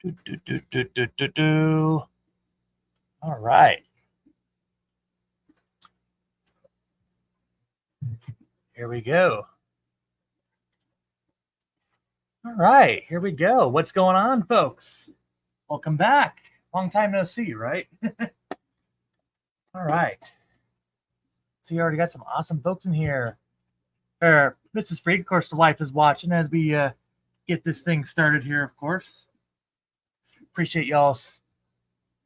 All right. Here we go. All right, here we go. What's going on, folks? Welcome back. Long time no see, right? All right. So you already got some awesome folks in here. Mrs. Freak, of course, the wife is watching as we get this thing started here, of course. Appreciate y'all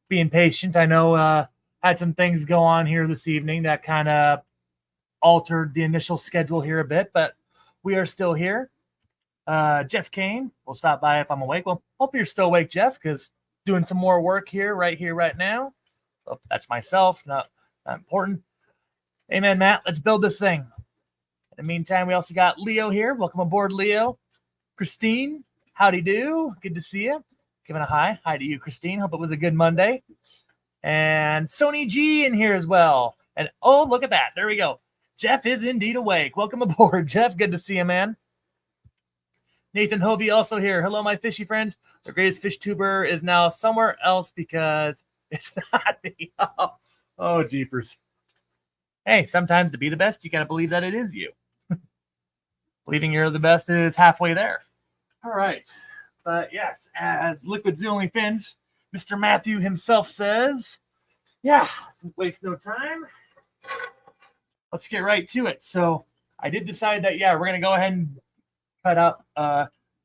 being patient. I know had some things go on here this evening that kind of altered the initial schedule here a bit, but we are still here. Jeff Kane will stop by if I'm awake. Well, hope you're still awake, Jeff, because doing some more work here, right now. Oh, that's myself, not important. Amen, Matt. Let's build this thing. In the meantime, we also got Leo here. Welcome aboard, Leo. Christine, howdy do. Good to see you. Giving a hi. Hi to you, Christine. Hope it was a good Monday. And Sony G in here as well. And oh, look at that. There we go. Jeff is indeed awake. Welcome aboard, Jeff. Good to see you, man. Nathan Hovey also here. Hello, my fishy friends. The greatest fish tuber is now somewhere else because it's not me. Oh, jeepers. Hey, sometimes to be the best, you got to believe that it is you. Believing you're the best is halfway there. All right. But yes, as Liquid's the only fins, Mr. Matthew himself says, yeah, let's waste no time. Let's get right to it. So I did decide that, yeah, we're going to go ahead and cut up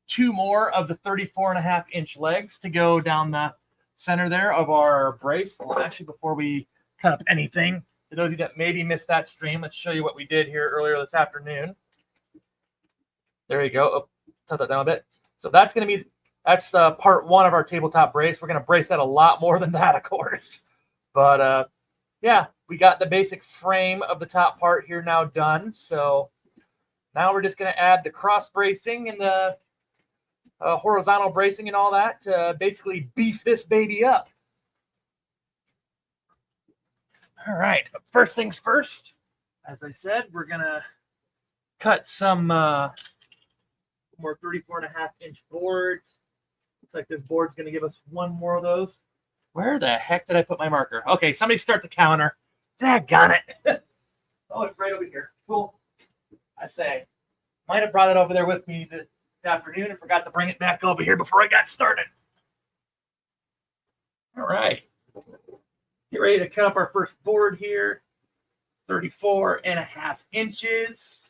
2 more of the 34.5-inch legs to go down the center there of our brace. Well, actually, before we cut up anything, for those of you that maybe missed that stream, let's show you what we did here earlier this afternoon. There you go. Oh, tuck that down a bit. So that's going to be, that's part 1 of our tabletop brace. We're going to brace that a lot more than that, of course. But yeah, we got the basic frame of the top part here now done. So now we're just going to add the cross bracing and the horizontal bracing and all that to basically beef this baby up. All right, but first things first, as I said, we're going to cut some more 34.5-inch boards. Looks like this board's going to give us 1 more of those. Where the heck did I put my marker? Okay, somebody start the counter. Daggone it. Oh, it's right over here. Cool. I say, might have brought it over there with me this afternoon and forgot to bring it back over here before I got started. All right. Get ready to cut up our first board here. 34.5 inches.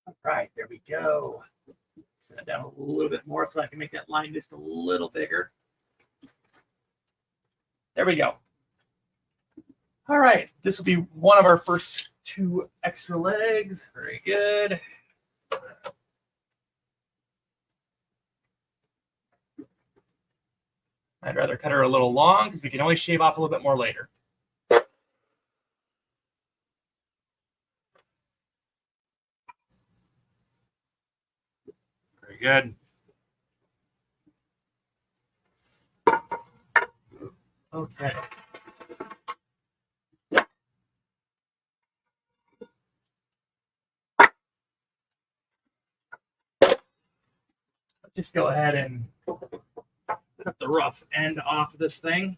All right, there we go. Set it down a little bit more so I can make that line just a little bigger. There we go. All right, this will be one of our first 2 extra legs. Very good. I'd rather cut her a little long because we can always shave off a little bit more later. Very good. Okay. Let's just go ahead and cut the rough end off of this thing.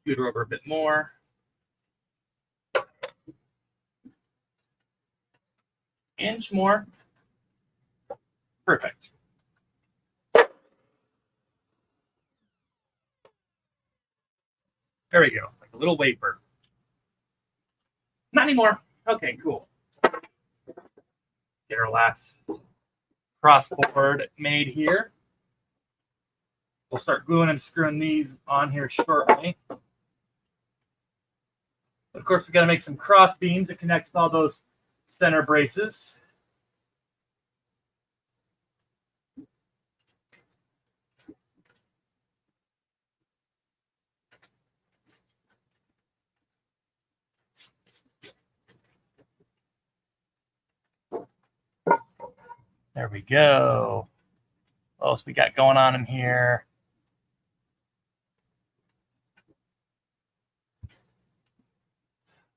Scoot her over a bit more. Inch more. Perfect. There we go, like a little wafer. Not anymore. Okay, cool. Get our last crossboard made here. We'll start gluing and screwing these on here shortly. Of course, we got to make some cross beams to connect all those center braces. There we go. What else we got going on in here?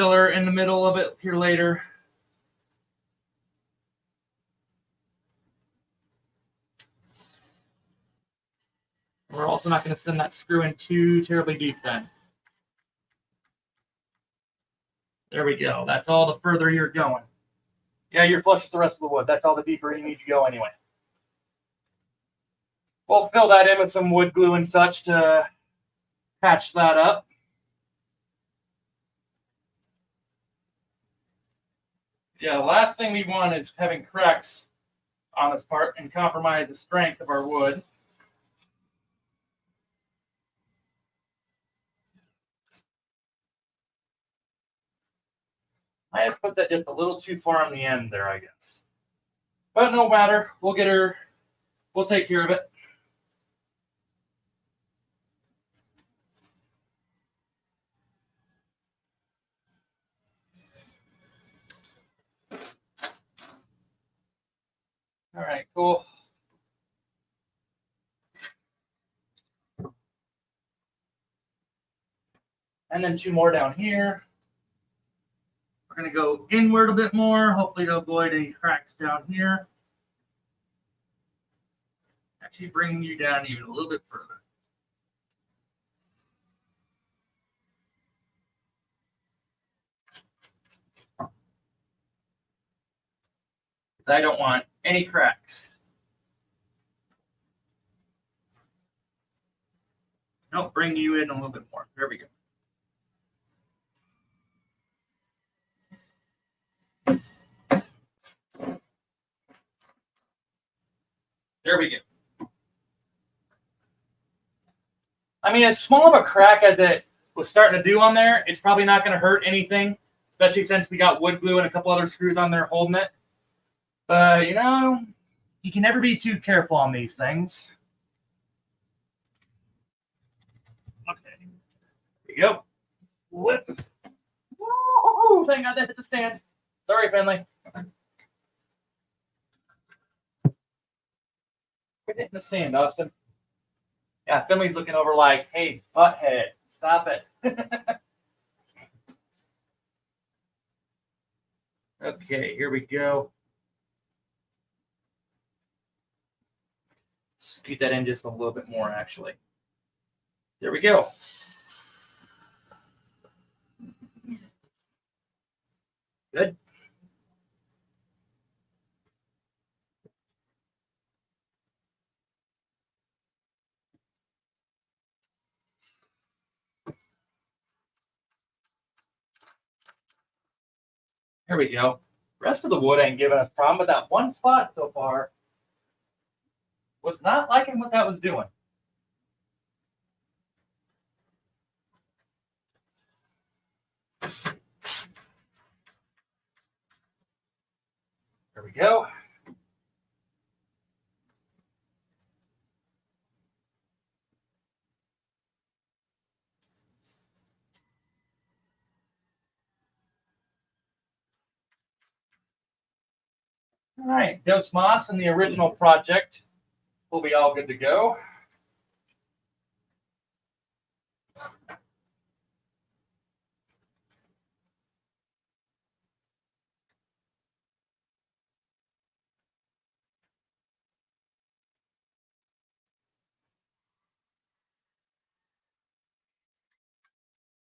filler in the middle of it here later. We're also not going to send that screw in too terribly deep then. There we go. That's all the further you're going. Yeah, you're flush with the rest of the wood. That's all the deeper you need to go anyway. We'll fill that in with some wood glue and such to patch that up. Yeah, the last thing we want is having cracks on this part and compromise the strength of our wood. I have put that just a little too far on the end there, I guess. But no matter, we'll take care of it. All right, cool. And then 2 more down here. We're going to go inward a bit more, hopefully to avoid any cracks down here. Actually bringing you down even a little bit further. Because I don't want any cracks. Nope, bring you in a little bit more. There we go. There we go. I mean, as small of a crack as it was starting to do on there, it's probably not going to hurt anything, especially since we got wood glue and a couple other screws on there holding it. But, you know, you can never be too careful on these things. Okay. There we go. Flip. Whoa! Thank God that hit the stand. Sorry, Finley. Quit hitting the stand, Austin. Yeah, Finley's looking over like, hey, butthead, stop it. Okay, here we go. Scoot that in just a little bit more, actually. There we go. Good. There we go. Rest of the wood ain't giving us a problem, but that one spot so far was not liking what that was doing. There we go. All right, dose moss in the original project will be all good to go.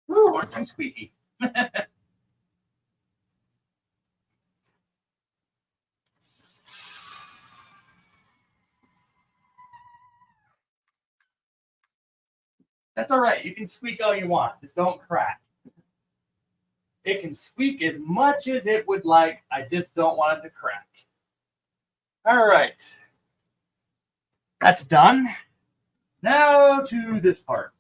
Woo, aren't you squeaky? That's all right. You can squeak all you want. Just don't crack. It can squeak as much as it would like. I just don't want it to crack. All right. That's done. Now to this part.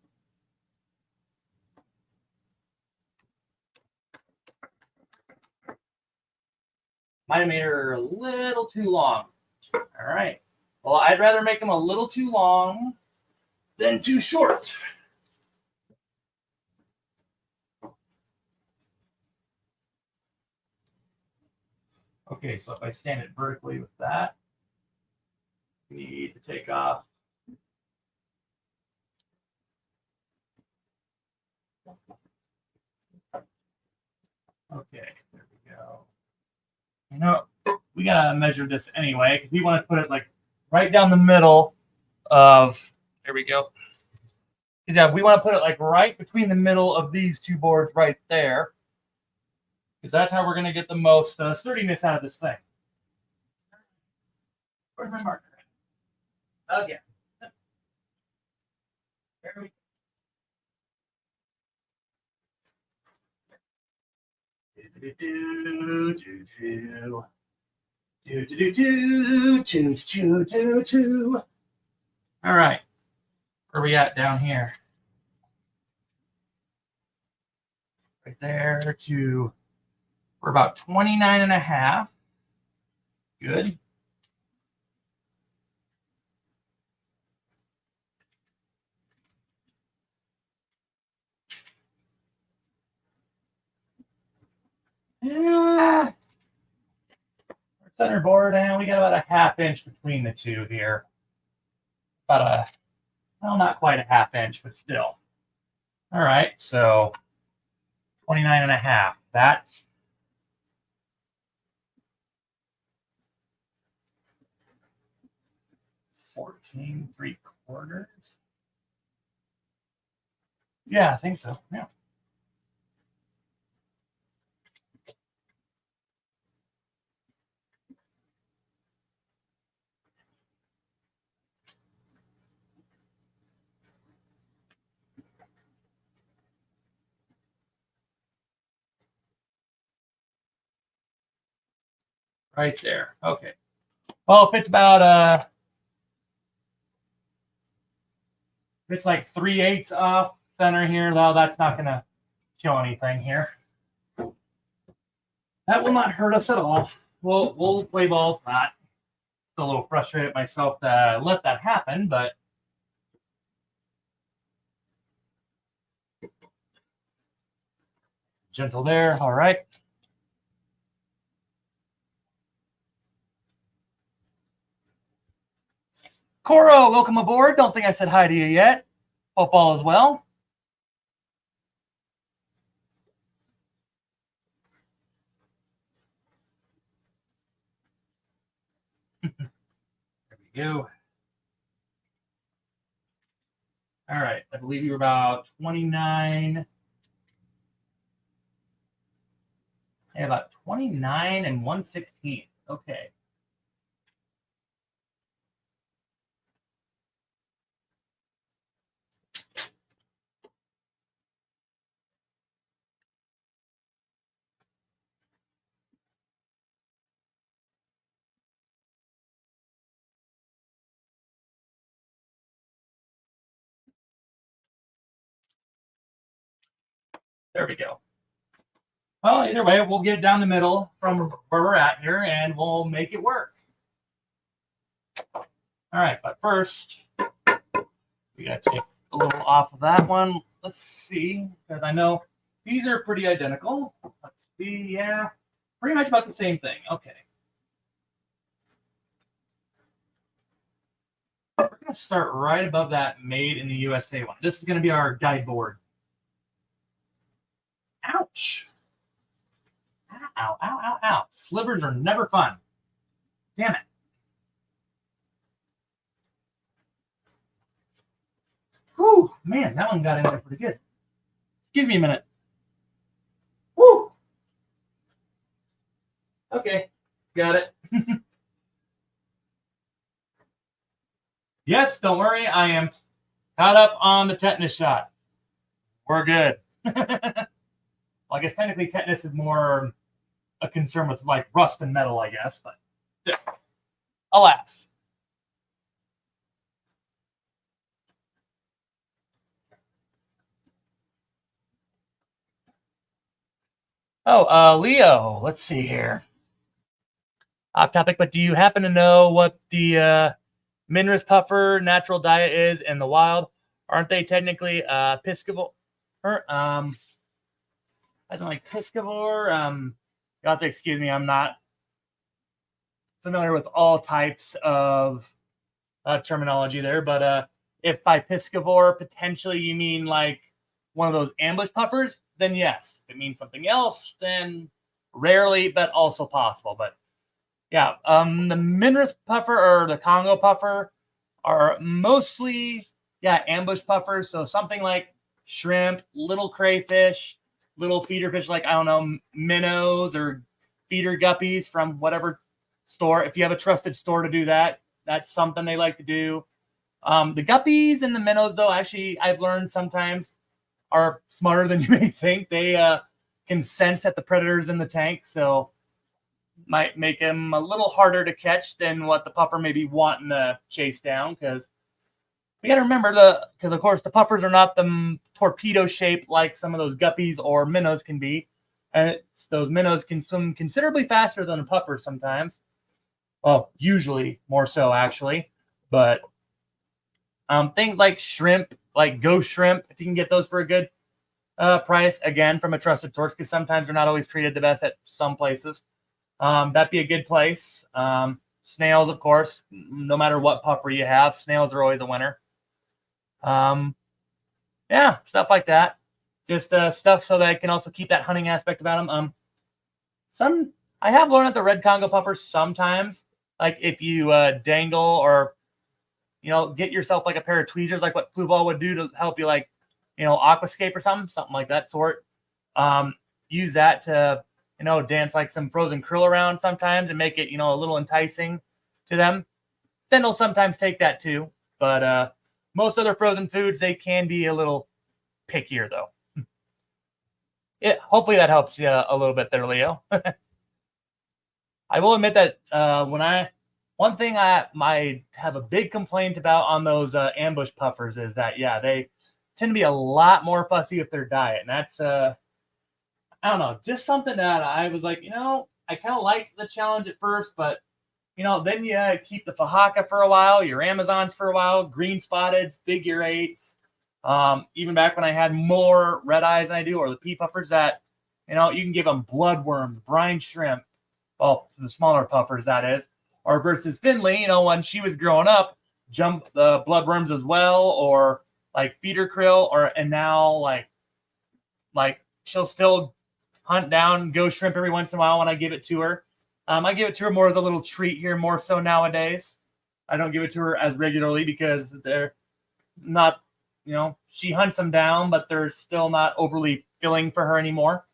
Might have made her a little too long. All right. Well, I'd rather make them a little too long than too short. Okay, so if I stand it vertically with that, we need to take off You know, we gotta measure this anyway because we want to put it like right down the middle of. There we go. Because yeah, we want to put it like right between the middle of these two boards right there, because that's how we're gonna get the most sturdiness out of this thing. Where's my marker? Okay. There we go. All right, where are we at down here? Right there to, we're about 29 and a half. Good. Yeah. Center board, and we got about a ½ inch between the two here. About a, well, not quite a ½ inch, but still. All right, so 29 and a half. That's 14 3/4. Yeah, I think so. Yeah. Right there. Okay. Well, if it's about if it's like 3/8 off center here, though, that's not gonna kill anything here. That will not hurt us at all. We'll play ball with that. Still a little frustrated myself to let that happen, but gentle there. All right. Coro, welcome aboard. Don't think I said hi to you yet. Hope all is well. There we go. All right. I believe you were about 29. Yeah, about 29 and 1/16. Okay. There we go. Well, either way, we'll get it down the middle from where we're at here, and we'll make it work. All right, but first, we got to take a little off of that one. Let's see, because I know these are pretty identical. Let's see, yeah, pretty much about the same thing. Okay. We're going to start right above that Made in the USA one. This is going to be our guide board. Ouch. Ow, ow, ow, ow. Slivers are never fun. Damn it. Whew, man, that one got in there pretty good. Excuse me a minute. Whew. Okay, got it. Yes, don't worry. I am caught up on the tetanus shot. We're good. Well, I guess technically tetanus is more a concern with like rust and metal, I guess, but still. Alas. Oh, Leo, let's see here. Off topic, but do you happen to know what the Minrus puffer natural diet is in the wild? Aren't they technically piscivore? As in like piscivore? You'll have to excuse me, I'm not familiar with all types of terminology there, but if by piscivore potentially you mean like one of those ambush puffers, then yes. If it means something else, then rarely, but also possible. But Yeah, the Minrus puffer or the Congo puffer are mostly, yeah, ambush puffers. So something like shrimp, little crayfish, little feeder fish like, I don't know, minnows or feeder guppies from whatever store. If you have a trusted store to do that, that's something they like to do. The guppies and the minnows, though, actually, I've learned sometimes are smarter than you may think. They can sense that the predator's in the tank, so might make them a little harder to catch than what the puffer may be wanting to chase down. Because we got to remember because of course the puffers are not the torpedo shape like some of those guppies or minnows can be, and those minnows can swim considerably faster than a puffer sometimes. Well, usually more so actually, but things like shrimp, like ghost shrimp, if you can get those for a good price, again from a trusted source, because sometimes they're not always treated the best at some places. That'd be a good place. Snails, of course, no matter what puffer you have, snails are always a winner. Yeah, stuff like that. Just stuff so that I can also keep that hunting aspect about them. I have learned at the red Congo puffer sometimes, like if you dangle or get yourself like a pair of tweezers, like what Fluval would do to help you, like aquascape or something like that sort. Use that to dance like some frozen krill around sometimes and make it a little enticing to them. Then they'll sometimes take that too, but most other frozen foods, they can be a little pickier though. Hopefully that helps you a little bit there, Leo. I will admit that one thing I might have a big complaint about on those ambush puffers is that, yeah, they tend to be a lot more fussy with their diet. And that's, I don't know, just something that I was like, I kind of liked the challenge at first, but, then you keep the Fahaka for a while, your Amazons for a while, green spotteds, figure eights. Even back when I had more red eyes than I do, or the pea puffers that, you can give them bloodworms, brine shrimp, well, the smaller puffers, that is, or versus Finley, when she was growing up, jump the bloodworms as well, or like feeder krill, and now like she'll still hunt down ghost shrimp every once in a while when I give it to her. I give it to her more as a little treat here, more so nowadays. I don't give it to her as regularly because they're not, she hunts them down, but they're still not overly filling for her anymore.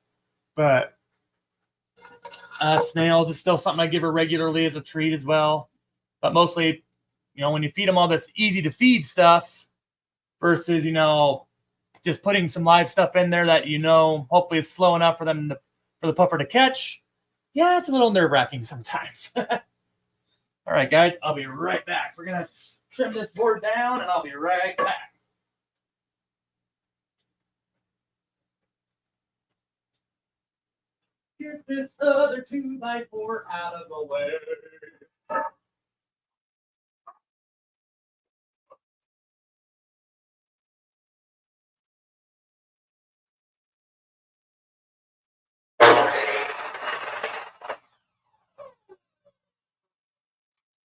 But snails is still something I give her regularly as a treat as well. But mostly, when you feed them all this easy to feed stuff versus, just putting some live stuff in there that, hopefully is slow enough for them for the puffer to catch. Yeah, it's a little nerve-wracking sometimes. All right, guys, I'll be right back. We're going to trim this board down, and I'll be right back. Get this other 2x4 out of the way.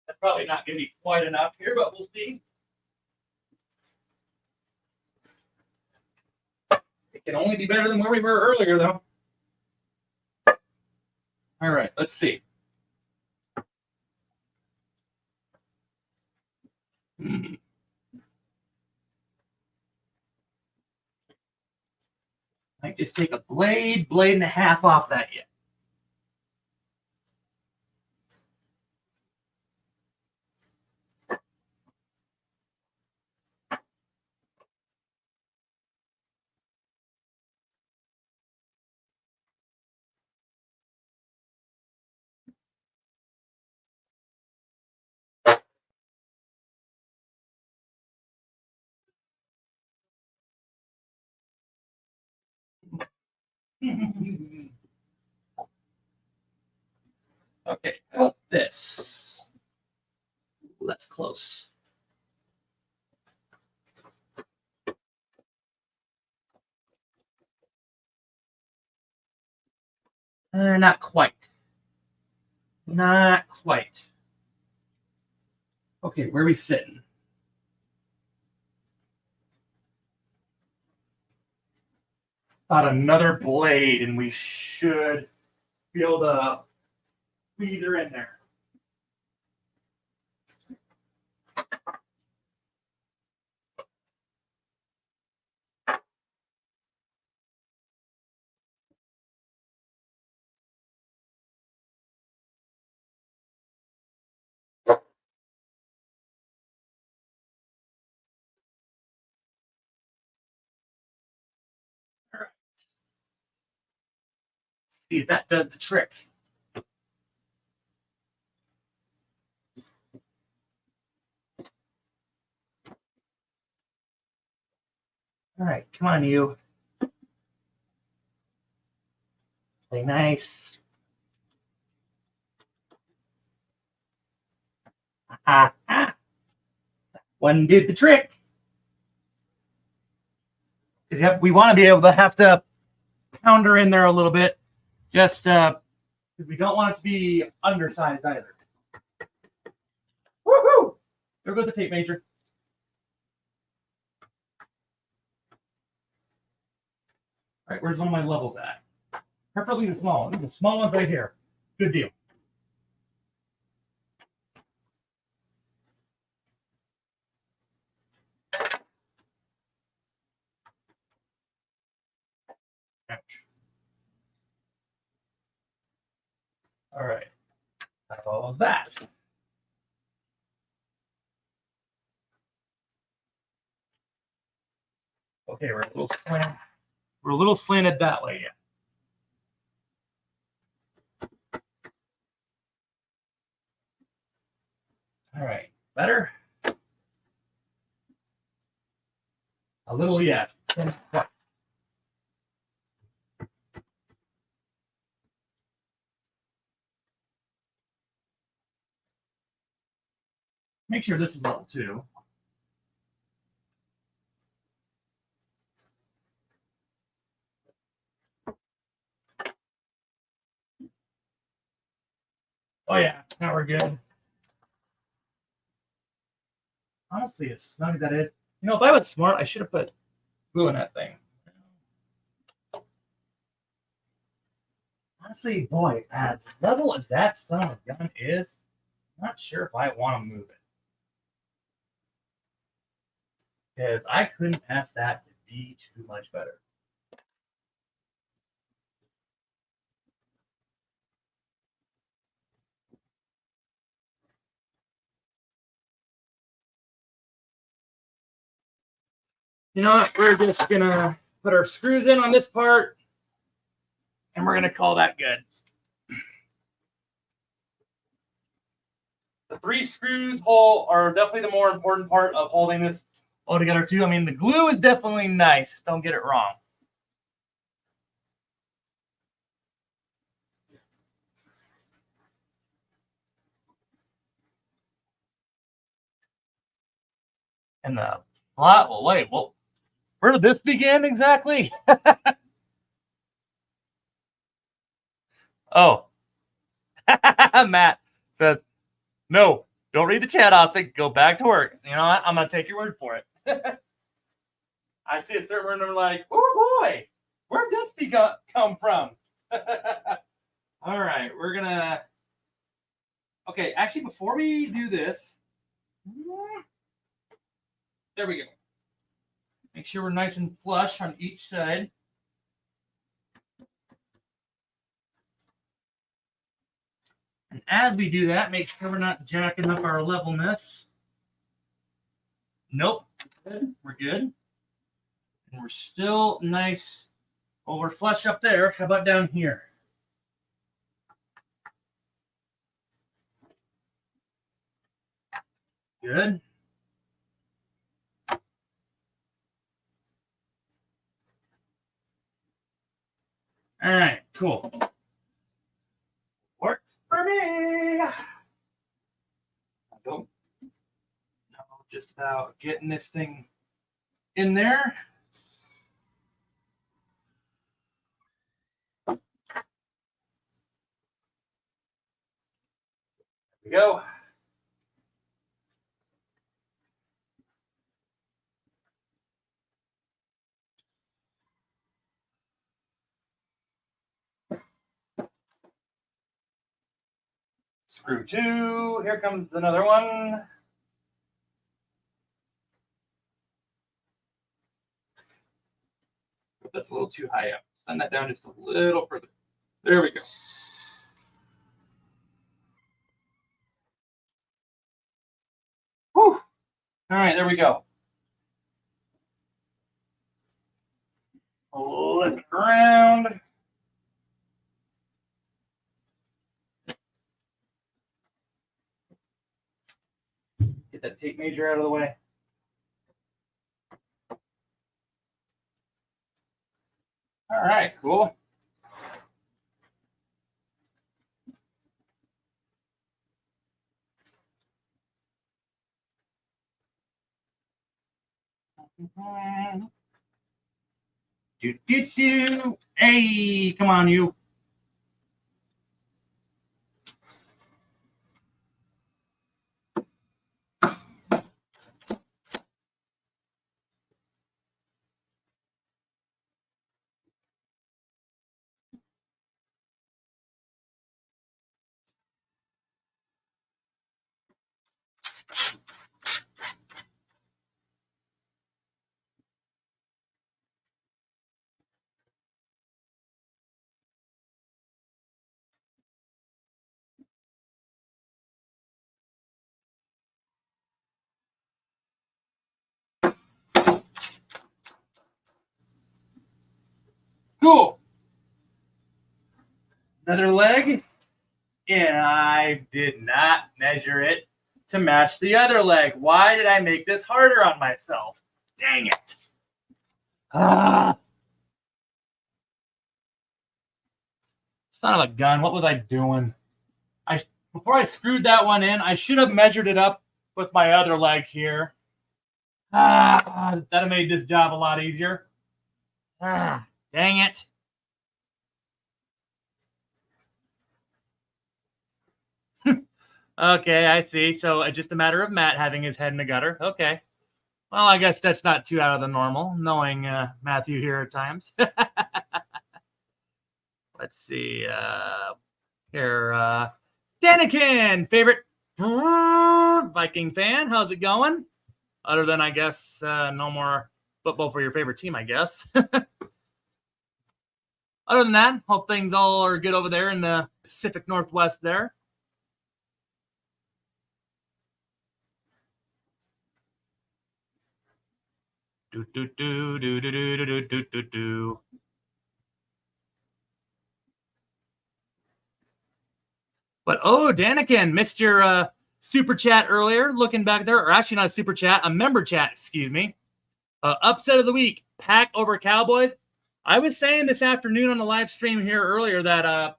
That's probably not going to be quite enough here, but we'll see. It can only be better than where we were earlier, though. All right, let's see. Might just take a blade and a half off that yet. Okay, how about this? Ooh, that's close. Not quite. Not quite. Okay, where are we sitting? About another blade, and we should be able to squeeze her in there. See if that does the trick. All right, come on, you. Play nice. One did the trick. Because yep, we want to be able to have to pound her in there a little bit, just because we don't want it to be undersized either. Woohoo! There goes the tape measure. All right, where's one of my levels at? Preferably the small one. The small one's right here. Good deal. Ouch. All right. That follows that. Okay, we're a little slanted that way. Yeah. All right. Better? A little, yes. Make sure this is level 2. Oh yeah, now we're good. Honestly, it's snug that it. You know, if I was smart, I should have put glue in that thing. Honestly, boy, as level as that son of a gun is, I'm not sure if I want to move it. Because I couldn't ask that to be too much better. You know what? We're just going to put our screws in on this part, and we're going to call that good. The 3 screws hole are definitely the more important part of holding this all together too. I mean, the glue is definitely nice. Don't get it wrong. And the slot, well, wait, well, where did this begin exactly? Oh, Matt says, no, don't read the chat, Austin. Go back to work. You know what? I'm going to take your word for it. I see a certain word and I'm like, oh boy, where'd this come from? All right, we're going to. Okay, actually, before we do this, there we go. Make sure we're nice and flush on each side. And as we do that, make sure we're not jacking up our levelness. Nope. Good. We're good. And we're still nice. Well, we're flush up there. How about down here? Good. All right, cool. Works for me. I don't know just about getting this thing in there. There we go. Screw 2. Here comes another one. That's a little too high up. Send that down just a little further. There we go. Whew. All right, there we go. Flip it around. major out of the way. All right, cool. Do. Hey, come on, you. Cool. Another leg. And I did not measure it to match the other leg. Why did I make this harder on myself? Dang it. Son of a gun. What was I doing? Before I screwed that one in, I should have measured it up with my other leg here. That have made this job a lot easier. Dang it. Okay, I see. So it's just a matter of Matt having his head in the gutter. Okay. Well, I guess that's not too out of the normal, knowing Matthew here at times. Let's see. Here, Danikin, favorite Viking fan. How's it going? Other than, I guess, no more football for your favorite team, I guess. Other than that, hope things all are good over there in the Pacific Northwest there. Do. But, Danikin, missed your super chat earlier. Looking back there, or actually not a super chat, a member chat, excuse me. Upset of the week, Pack over Cowboys. I was saying this afternoon on the live stream here earlier that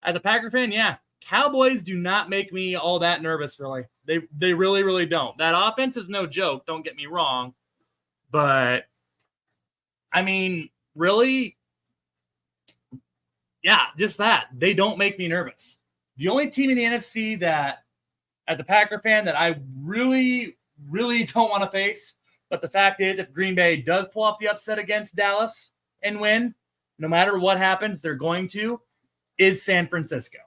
as a Packer fan, yeah, Cowboys do not make me all that nervous, really. They really, really don't. That offense is no joke, don't get me wrong. But, I mean, really, yeah, just that. They don't make me nervous. The only team in the NFC that, as a Packer fan, that I really, really don't want to face, but the fact is, if Green Bay does pull off the upset against Dallas and win, no matter what happens, they're going to, is San Francisco.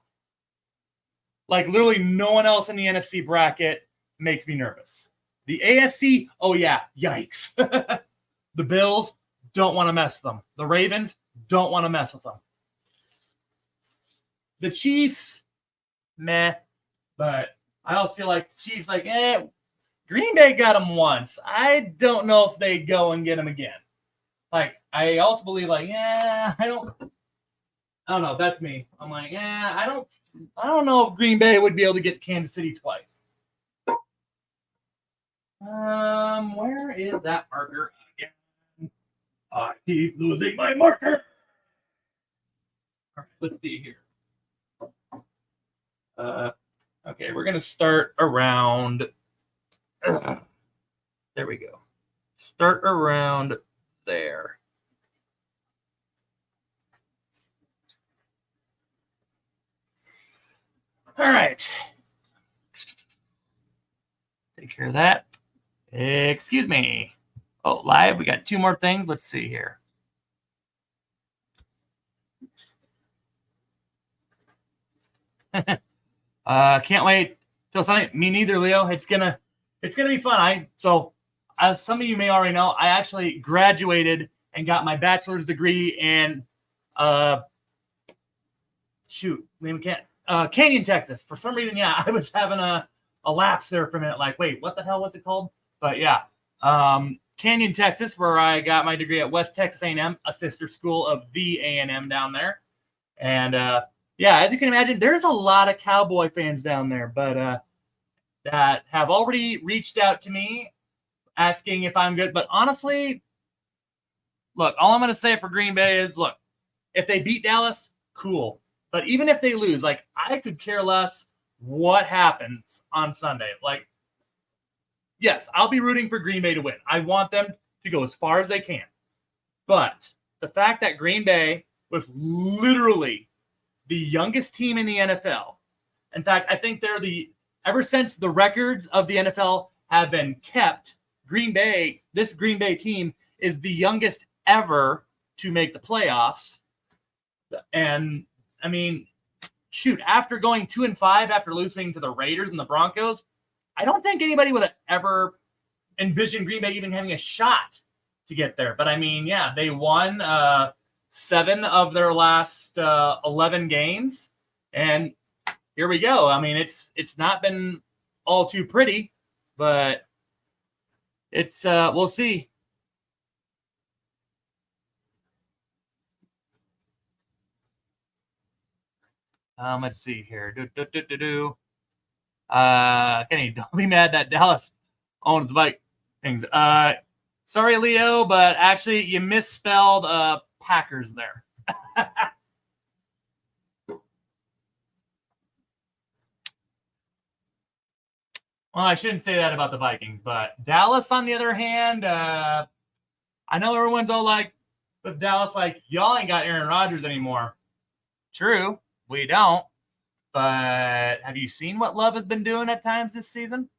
Like, literally no one else in the NFC bracket makes me nervous. The AFC, oh yeah, yikes. The Bills, don't want to mess with them. The Ravens, don't want to mess with them. The Chiefs, meh. But I also feel like the Chiefs, Green Bay got them once. I don't know if they go and get them again. Like, I also believe, I don't know. That's me. I'm like, I don't know if Green Bay would be able to get Kansas City twice. Where is that marker again? I keep losing my marker. All right, let's see here. Okay, we're gonna start around. There we go. Start around there. All right. Take care of that. Excuse me. Oh, live. We got two more things. Let's see here. Can't wait till Sunday. Me neither, Leo. It's gonna be fun. So, as some of you may already know, I actually graduated and got my bachelor's degree in Canyon, Texas. For some reason, yeah, I was having a lapse there for a minute. Like, wait, what the hell was it called? But yeah, Canyon, Texas, where I got my degree at West Texas A&M, a sister school of the A&M down there. And yeah, as you can imagine, there's a lot of Cowboy fans down there. But that have already reached out to me asking if I'm good. But honestly, look, all I'm going to say for Green Bay is, look, if they beat Dallas, cool. But even if they lose, like, I could care less what happens on Sunday. Like, yes, I'll be rooting for Green Bay to win. I want them to go as far as they can. But the fact that Green Bay, with literally the youngest team in the NFL, in fact, I think they're ever since the records of the NFL have been kept, this Green Bay team is the youngest ever to make the playoffs. And I mean, shoot, after going 2-5 after losing to the Raiders and the Broncos, I don't think anybody would have ever envisioned Green Bay even having a shot to get there. But I mean, yeah, they won 7 of their last 11 games, and here we go. I mean, it's not been all too pretty, but it's we'll see. Let's see here. Kenny, don't be mad that Dallas owns Vikings. Sorry, Leo, but actually you misspelled Packers there. Well, I shouldn't say that about the Vikings, but Dallas, on the other hand, I know everyone's all like, with Dallas, like, y'all ain't got Aaron Rodgers anymore. True, we don't. But have you seen what Love has been doing at times this season?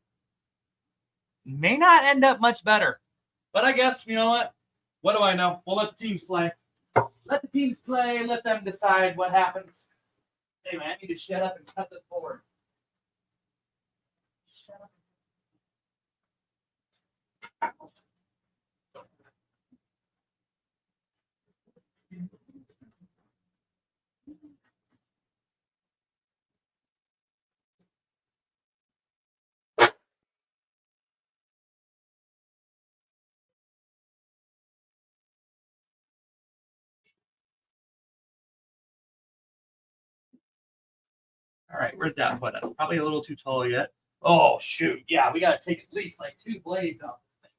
May not end up much better. But I guess, you know what? What do I know? We'll let the teams play. Let the teams play. Let them decide what happens. Hey, man, I need to shut up and cut this forward. Shut up. All right, where's that put us? Probably a little too tall yet. Oh, shoot. Yeah, we got to take at least like 2 blades off this thing.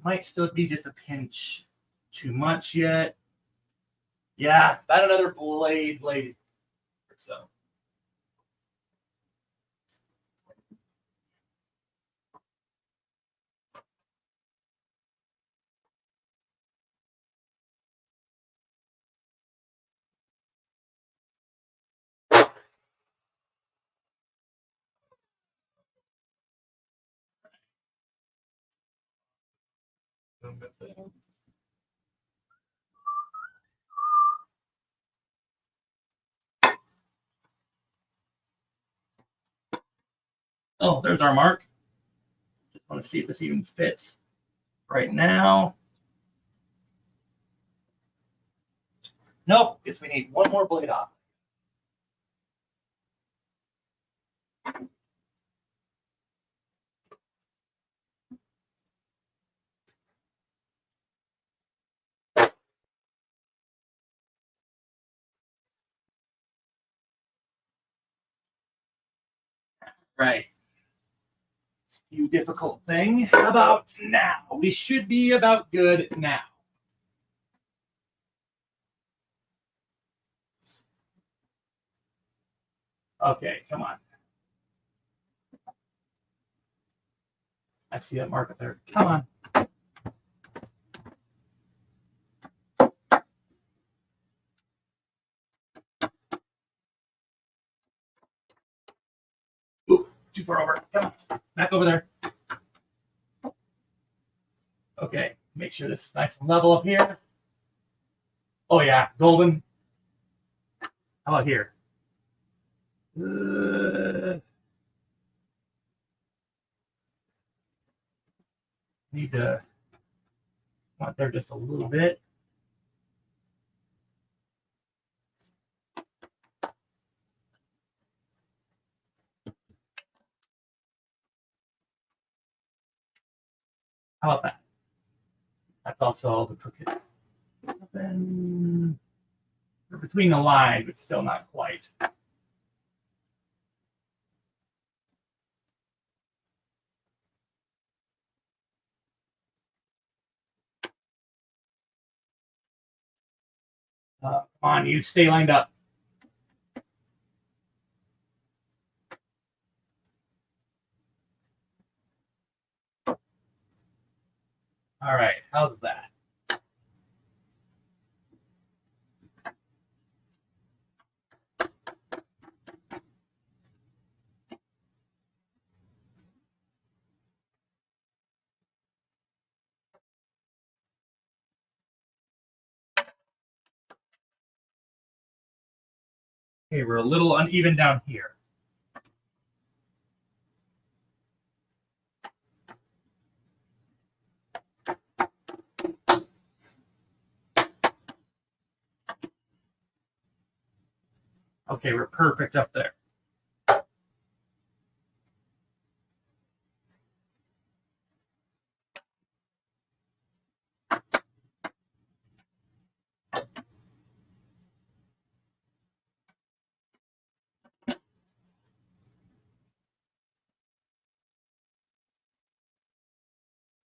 Might still be just a pinch too much yet. Yeah, about another blade or so. Oh, there's our mark. Just want to see if this even fits right now. Nope, guess we need one more blade off. Right. You difficult thing. How about now? We should be about good now. Okay, come on. I see that mark up there. Come on. Ooh, too far over. Come on. Back over there. Okay, make sure this is nice and level up here. Oh, yeah, golden. How about here? Need to Want there just a little bit. How about that? That's also the crooked. Then between the lines, but still not quite. Come on, you stay lined up. All right, how's that? Okay, we're a little uneven down here. Okay, we're perfect up there.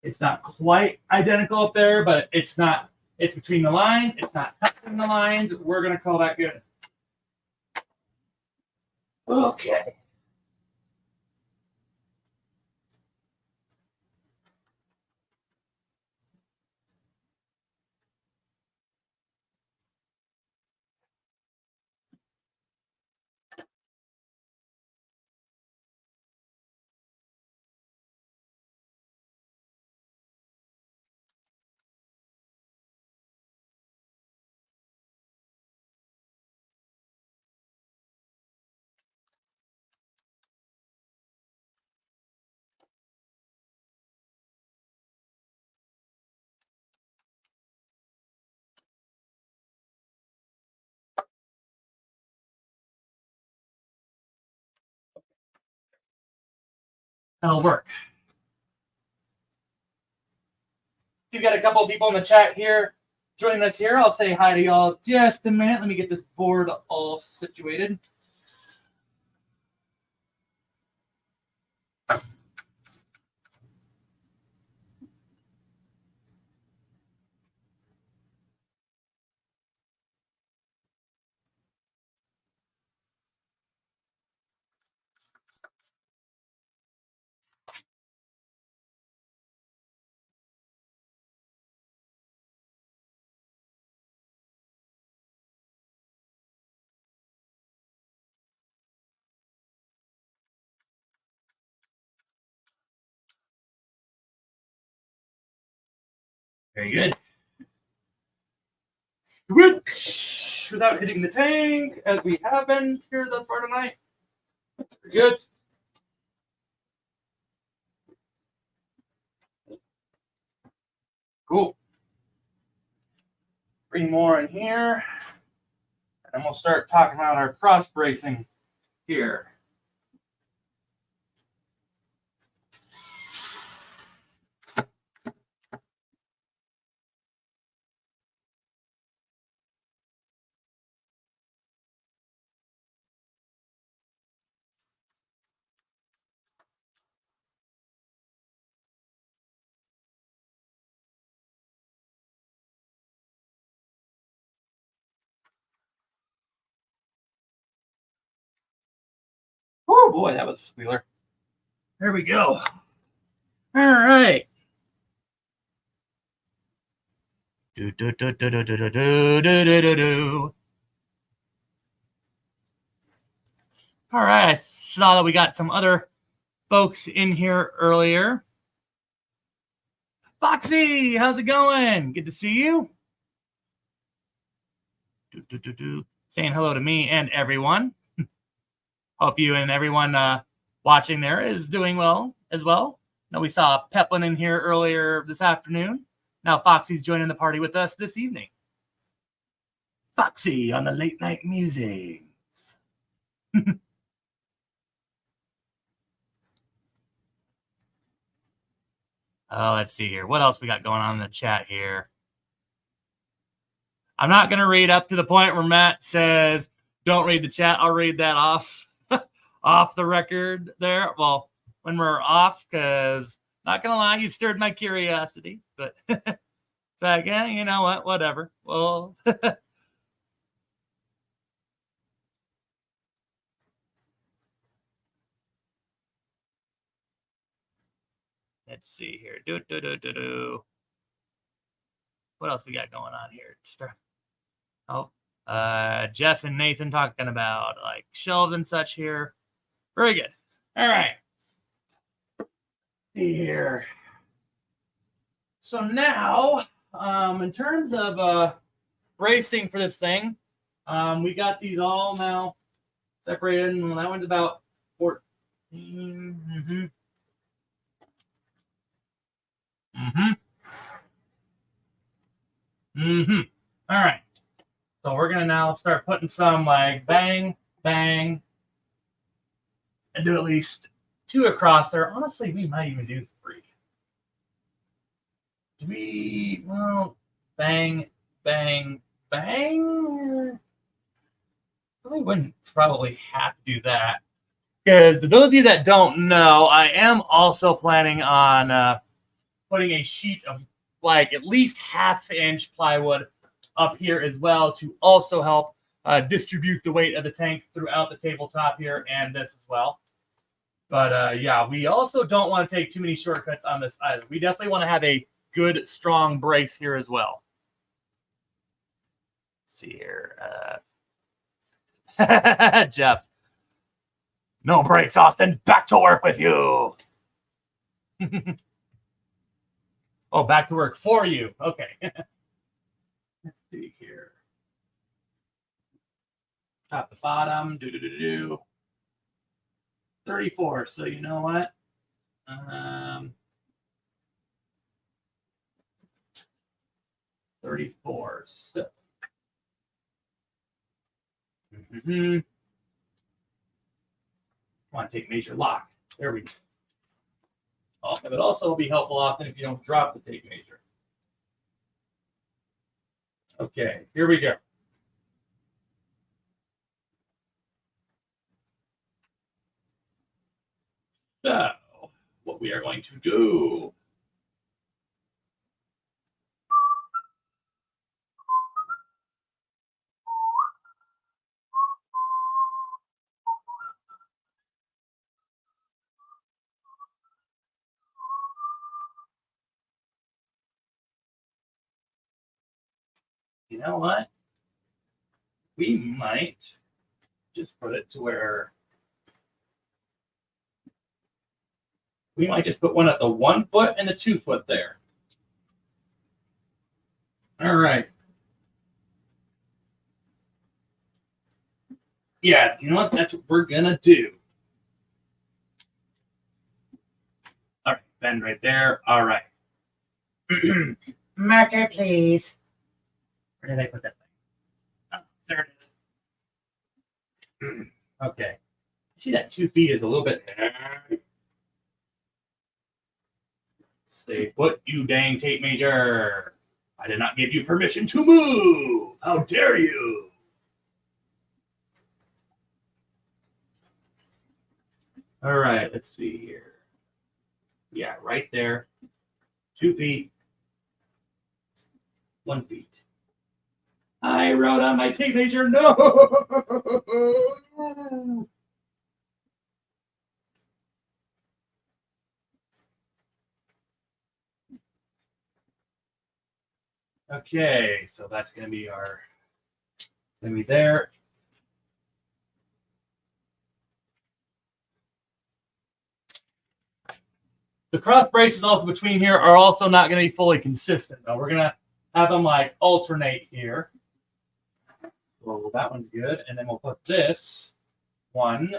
It's not quite identical up there, but it's not. It's between the lines. It's not touching the lines. We're going to call that good. Okay. That'll work. We've got a couple of people in the chat here joining us here. I'll say hi to y'all just a minute. Let me get this board all situated. Very good. Switch without hitting the tank, as we haven't here thus far tonight. Very good. Cool. 3 more in here. And then we'll start talking about our cross bracing here. Oh boy, that was a squealer. There we go. All right. Do, do, do, do, do, do, do, do, do, do, do. All right, I saw that we got some other folks in here earlier. Foxy, how's it going? Good to see you. Saying hello to me and everyone. Hope you and everyone watching there is doing well as well. Now we saw Peplin in here earlier this afternoon. Now Foxy's joining the party with us this evening. Foxy on the late night musings. Let's see here. What else we got going on in the chat here? I'm not going to read up to the point where Matt says, don't read the chat. I'll read that off off the record there. Well, when we're off, because not going to lie, you stirred my curiosity. But it's like, yeah, you know what? Whatever. Well, let's see here. What else we got going on here? Oh, Jeff and Nathan talking about like shelves and such here. Very good. All right. See here. So now, in terms of bracing for this thing, we got these all now separated, and that one's about 14. Mm-hmm. All right. So we're gonna now start putting some like bang, bang, and do at least 2 across there. Honestly, we might even do 3. Well, bang, bang, bang. We wouldn't probably have to do that. Because for those of you that don't know, I am also planning on putting a sheet of like at least 1/2-inch plywood up here as well to also help distribute the weight of the tank throughout the tabletop here and this as well. But yeah, we also don't want to take too many shortcuts on this either. We definitely want to have a good, strong brace here as well. Let's see here. Jeff. No breaks, Austin. Back to work with you. Oh, back to work for you. Okay. Let's see here. Top to bottom. 34. So you know what? 34. So. Want to take measure lock. There we go. Oh, it would also be helpful often if you don't drop the tape measure. Okay, here we go. So, what we are going to do. You know what? We might just put it to where we might just put one at the 1 foot and the 2 foot there. All right. Yeah, you know what? That's what we're gonna do. All right, bend right there. All right. Marker, please. Where did I put that thing? Oh, there it is. Okay. See, that 2 feet is a little bit. Stay put, you dang tape measure. I did not give you permission to move. How dare you? All right, let's see here. Yeah, right there. 2 feet. 1 feet. I wrote on my tape measure, no. Okay, so that's going to be our, it's going to be there. The cross braces also between here are also not going to be fully consistent, though. We're going to have them like alternate here. So that one's good. And then we'll put this one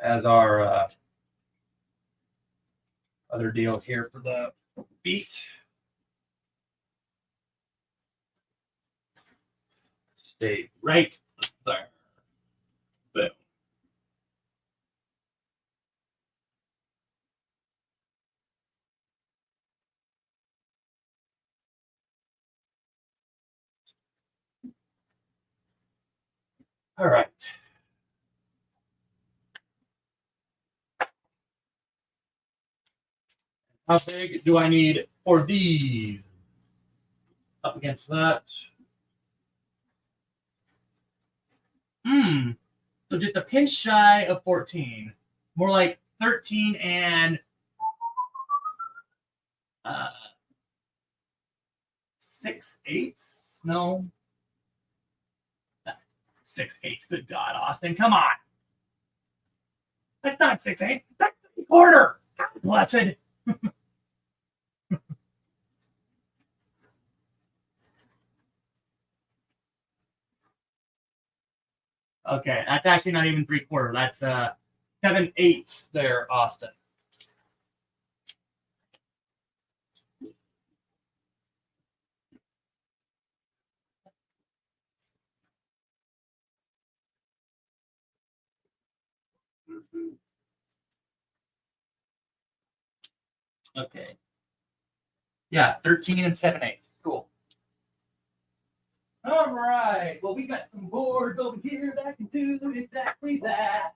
as our other deal here for the feet. Stay right there. Boom. All right. How big do I need for these? Up against that. So just a pinch shy of 14. More like 13 and 6/8. No. 6/8. Good God, Austin. Come on. That's not 6/8. That's 3/4. God blessed. Okay, that's actually not even 3/4. That's 7/8 there, Austin. Okay. Yeah, 13 and 7/8. Cool. All right. Well, we got some boards over here that can do exactly that.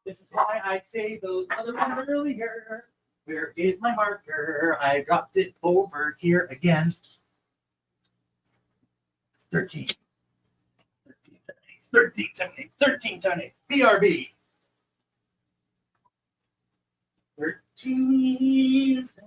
This is why I saved those other ones earlier. Where is my marker? I dropped it over here again. 13. 13, 7/8. 13, 7/8. 13, 7/8. BRB. 13, 7/8.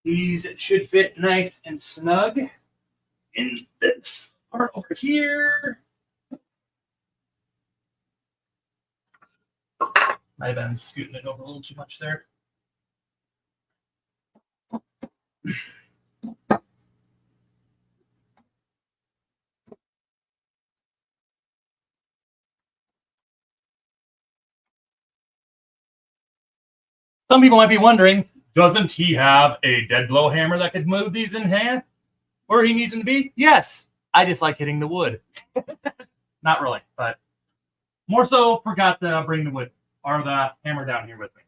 These should fit nice and snug in this part over here. Might have been scooting it over a little too much there. Some people might be wondering, doesn't he have a dead blow hammer that could move these in half where he needs them to be? Yes. I just like hitting the wood. Not really, but more so forgot to bring the wood or the hammer down here with me.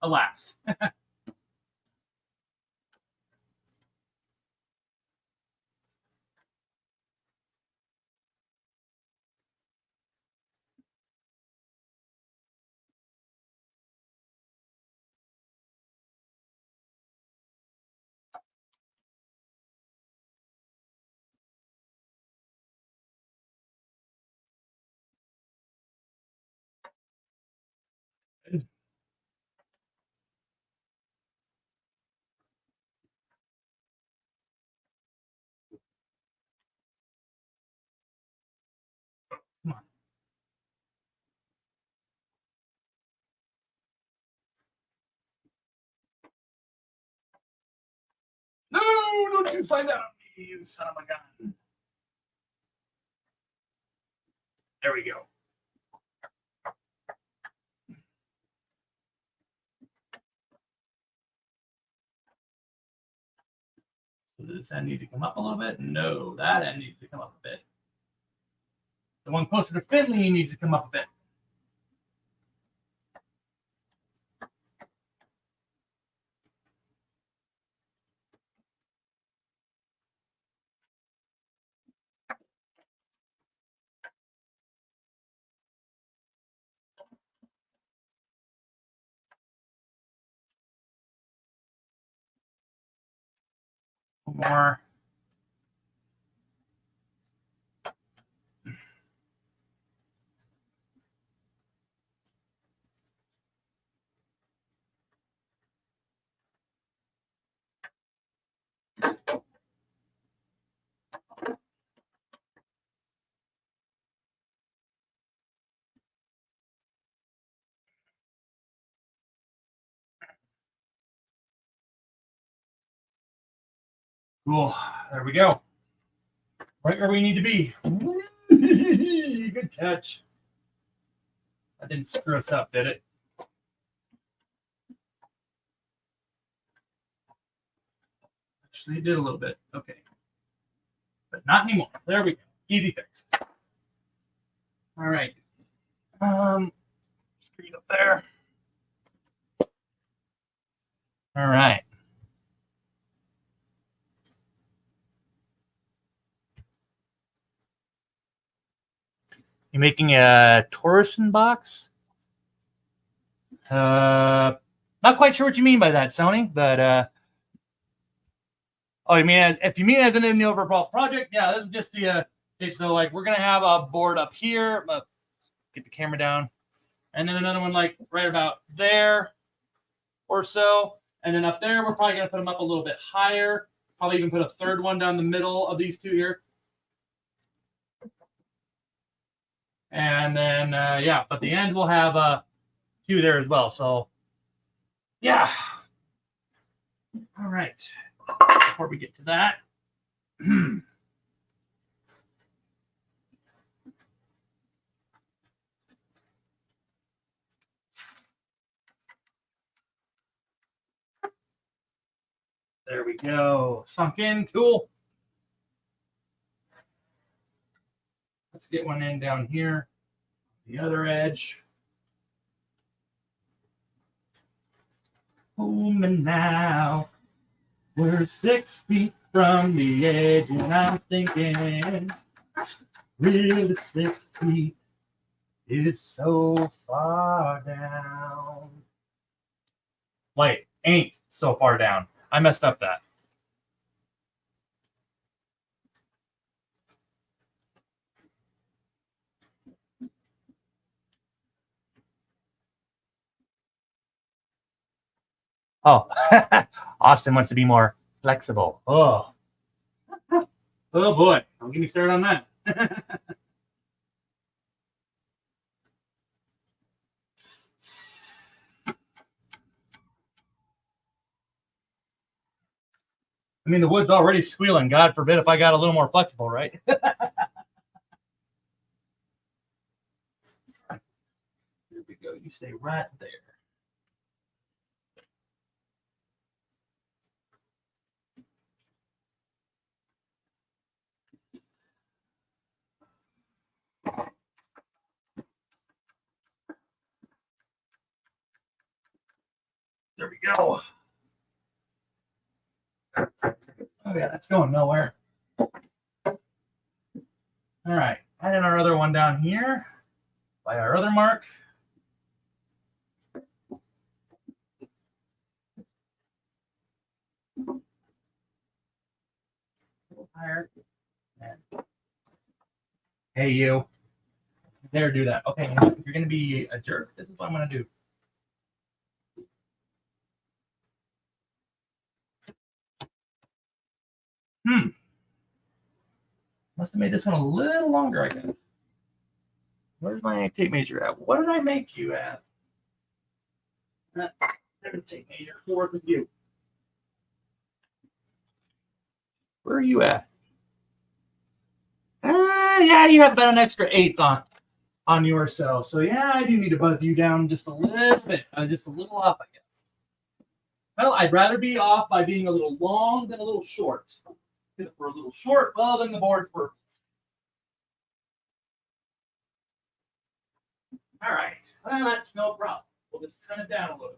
Alas. Come on. No, don't you slide down on me, you son of a gun. There we go. Does this end need to come up a little bit? No, that end needs to come up a bit. The one closer to Finley needs to come up a bit. More. Cool. There we go. Right where we need to be. Good catch. That didn't screw us up, did it? Actually, it did a little bit. Okay. But not anymore. There we go. Easy fix. All right. Screen up there. All right. You're making a torsion box? Not quite sure what you mean by that, Sony, but oh, you mean if you mean as an overall project? Yeah, this is just the okay, so like we're gonna have a board up here. Get the camera down, and then another one like right about there or so, and then up there we're probably gonna put them up a little bit higher. Probably even put a third one down the middle of these two here. And then, yeah, but the end will have two there as well. So, yeah. All right. Before we get to that. There we go. Sunk in. Cool. Let's get one in down here. The other edge. Home and now we're 6 feet from the edge, and I'm thinking, really 6 feet is so far down. Wait, ain't so far down. I messed up that. Oh, Austin wants to be more flexible. Oh, oh boy. Don't get me started on that. I mean, the wood's already squealing. God forbid if I got a little more flexible, right? Here we go. You stay right there. There we go. Oh, yeah, that's going nowhere. All right. And then our other one down here by our other mark. A little higher. And hey, you. There, do that. Okay, if you're going to be a jerk, this is what I'm going to do. Must have made this one a little longer, I guess. Where's my tape measure at? What did I make you at? There's the tape measure. We'll work with you. Where are you at? Yeah, you have about an extra 1/8 on yours. So yeah, I do need to buzz you down just a little bit. Just a little off, I guess. Well, I'd rather be off by being a little long than a little short. Did it for a little short, well, then the board's perfect. All right, well, that's no problem. We'll just trim it down a little.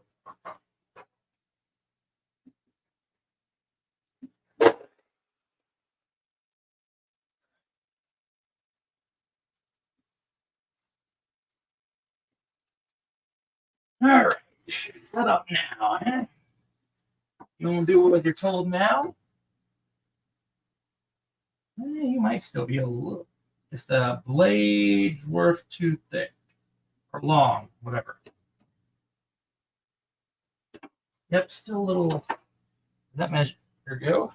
All right, how about now, huh? You want to do what you're told now? You might still be a little, just a blade's worth too thick or long, whatever. Yep, still a little. That measure. Here we go.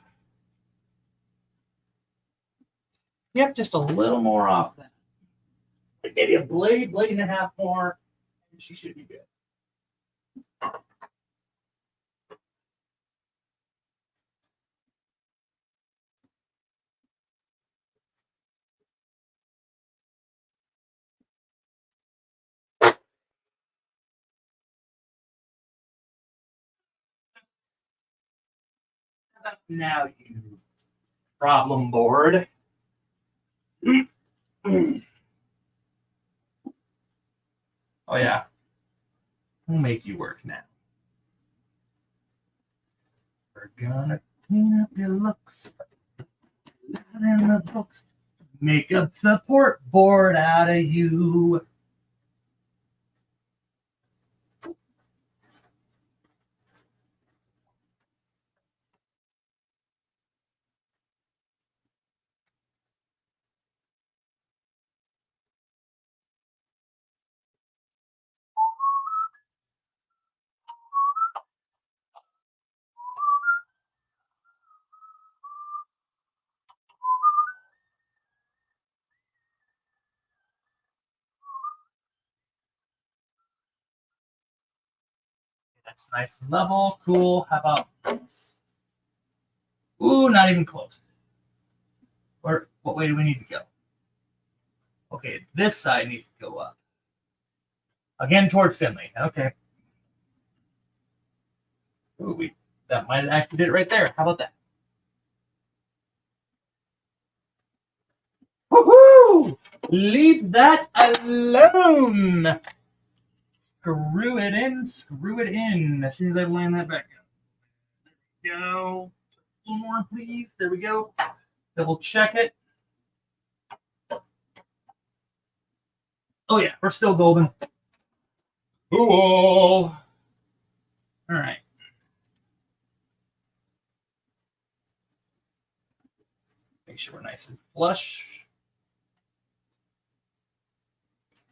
Yep, just a little more off that. Maybe a blade and a half more, and she should be good. Now, you problem board. Oh, yeah. We'll make you work now. We're gonna clean up your looks. Not in the books. Make a support board out of you. That's nice and level. Cool. How about this? Ooh, not even close. What way do we need to go? Okay, this side needs to go up. Again, towards Finley. Okay. Ooh, that might have actually did it right there. How about that? Woohoo! Leave that alone. Screw it in. Screw it in. As soon as I line that back up. There we go. A little more, please. There we go. Double check it. Oh, yeah. We're still golden. Cool. All right. Make sure we're nice and flush.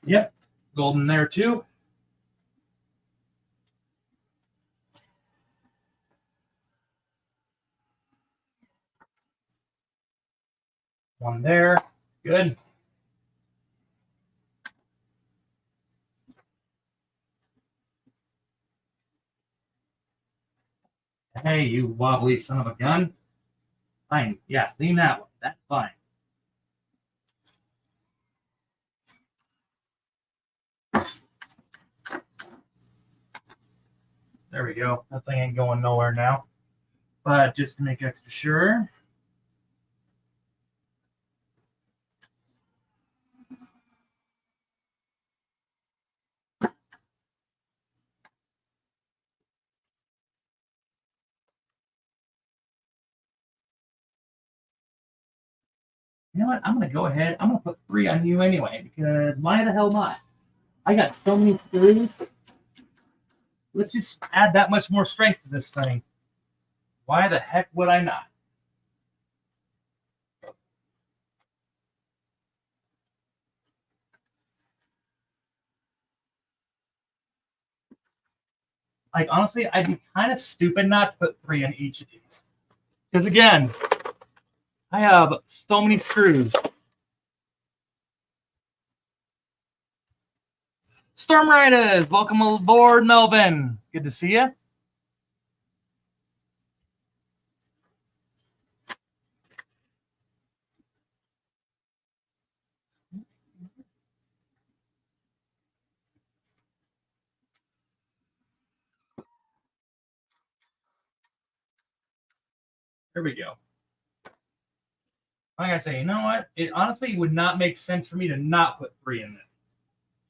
Yep. Golden there, too. One there. Good. Hey, you wobbly son of a gun. Fine. Yeah, lean that one. That's fine. There we go. That thing ain't going nowhere now. But just to make extra sure. You know what? I'm going to go ahead. I'm going to put 3 on you anyway, because why the hell not? I got so many screws. Let's just add that much more strength to this thing. Why the heck would I not? Like, honestly, I'd be kind of stupid not to put 3 on each of these. Because, again, I have so many screws. Storm Riders, welcome aboard, Melvin. Good to see you. There we go. Like I say, you know what? It honestly would not make sense for me to not put 3 in this.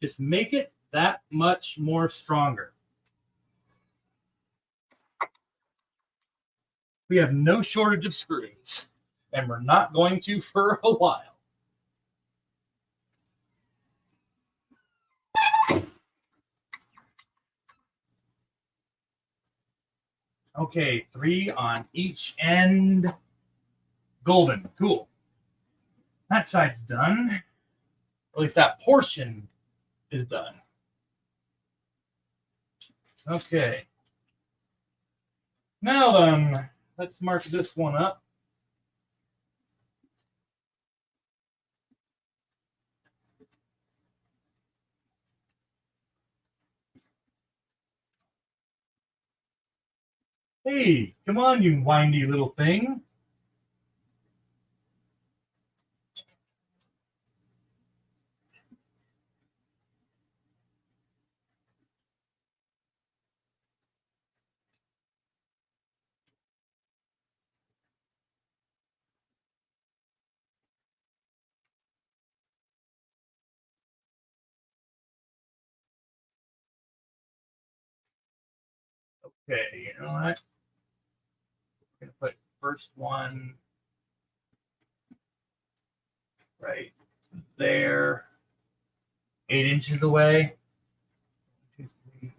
Just make it that much more stronger. We have no shortage of screws, and we're not going to for a while. Okay, 3 on each end. Golden. Cool. That side's done. At least that portion is done. Okay. Now then, let's mark this one up. Hey, come on, you windy little thing. Okay, you know what? I'm going to put first one right there, 8 inches away. 1, 2, 3.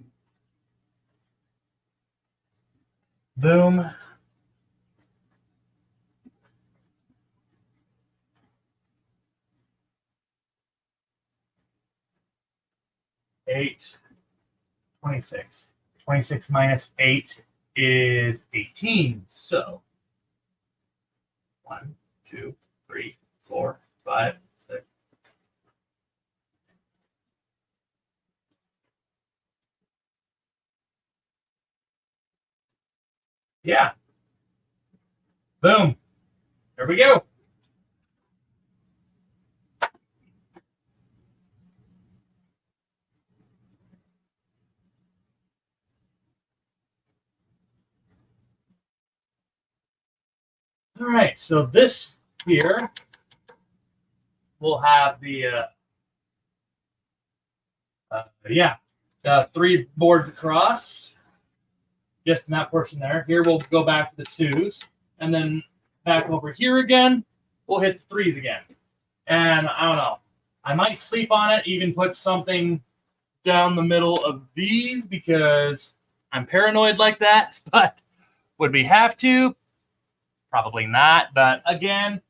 Boom. Eight. 26. 26 minus 8 is 18. So 1, 2, 3, 4, 5, 6. Yeah. Boom. There we go. All right, so this here will have the 3 boards across, just in that portion there. Here we'll go back to the 2s, and then back over here again, we'll hit the 3s again. And I don't know, I might sleep on it, even put something down the middle of these because I'm paranoid like that, but would we have to? Probably not. But again,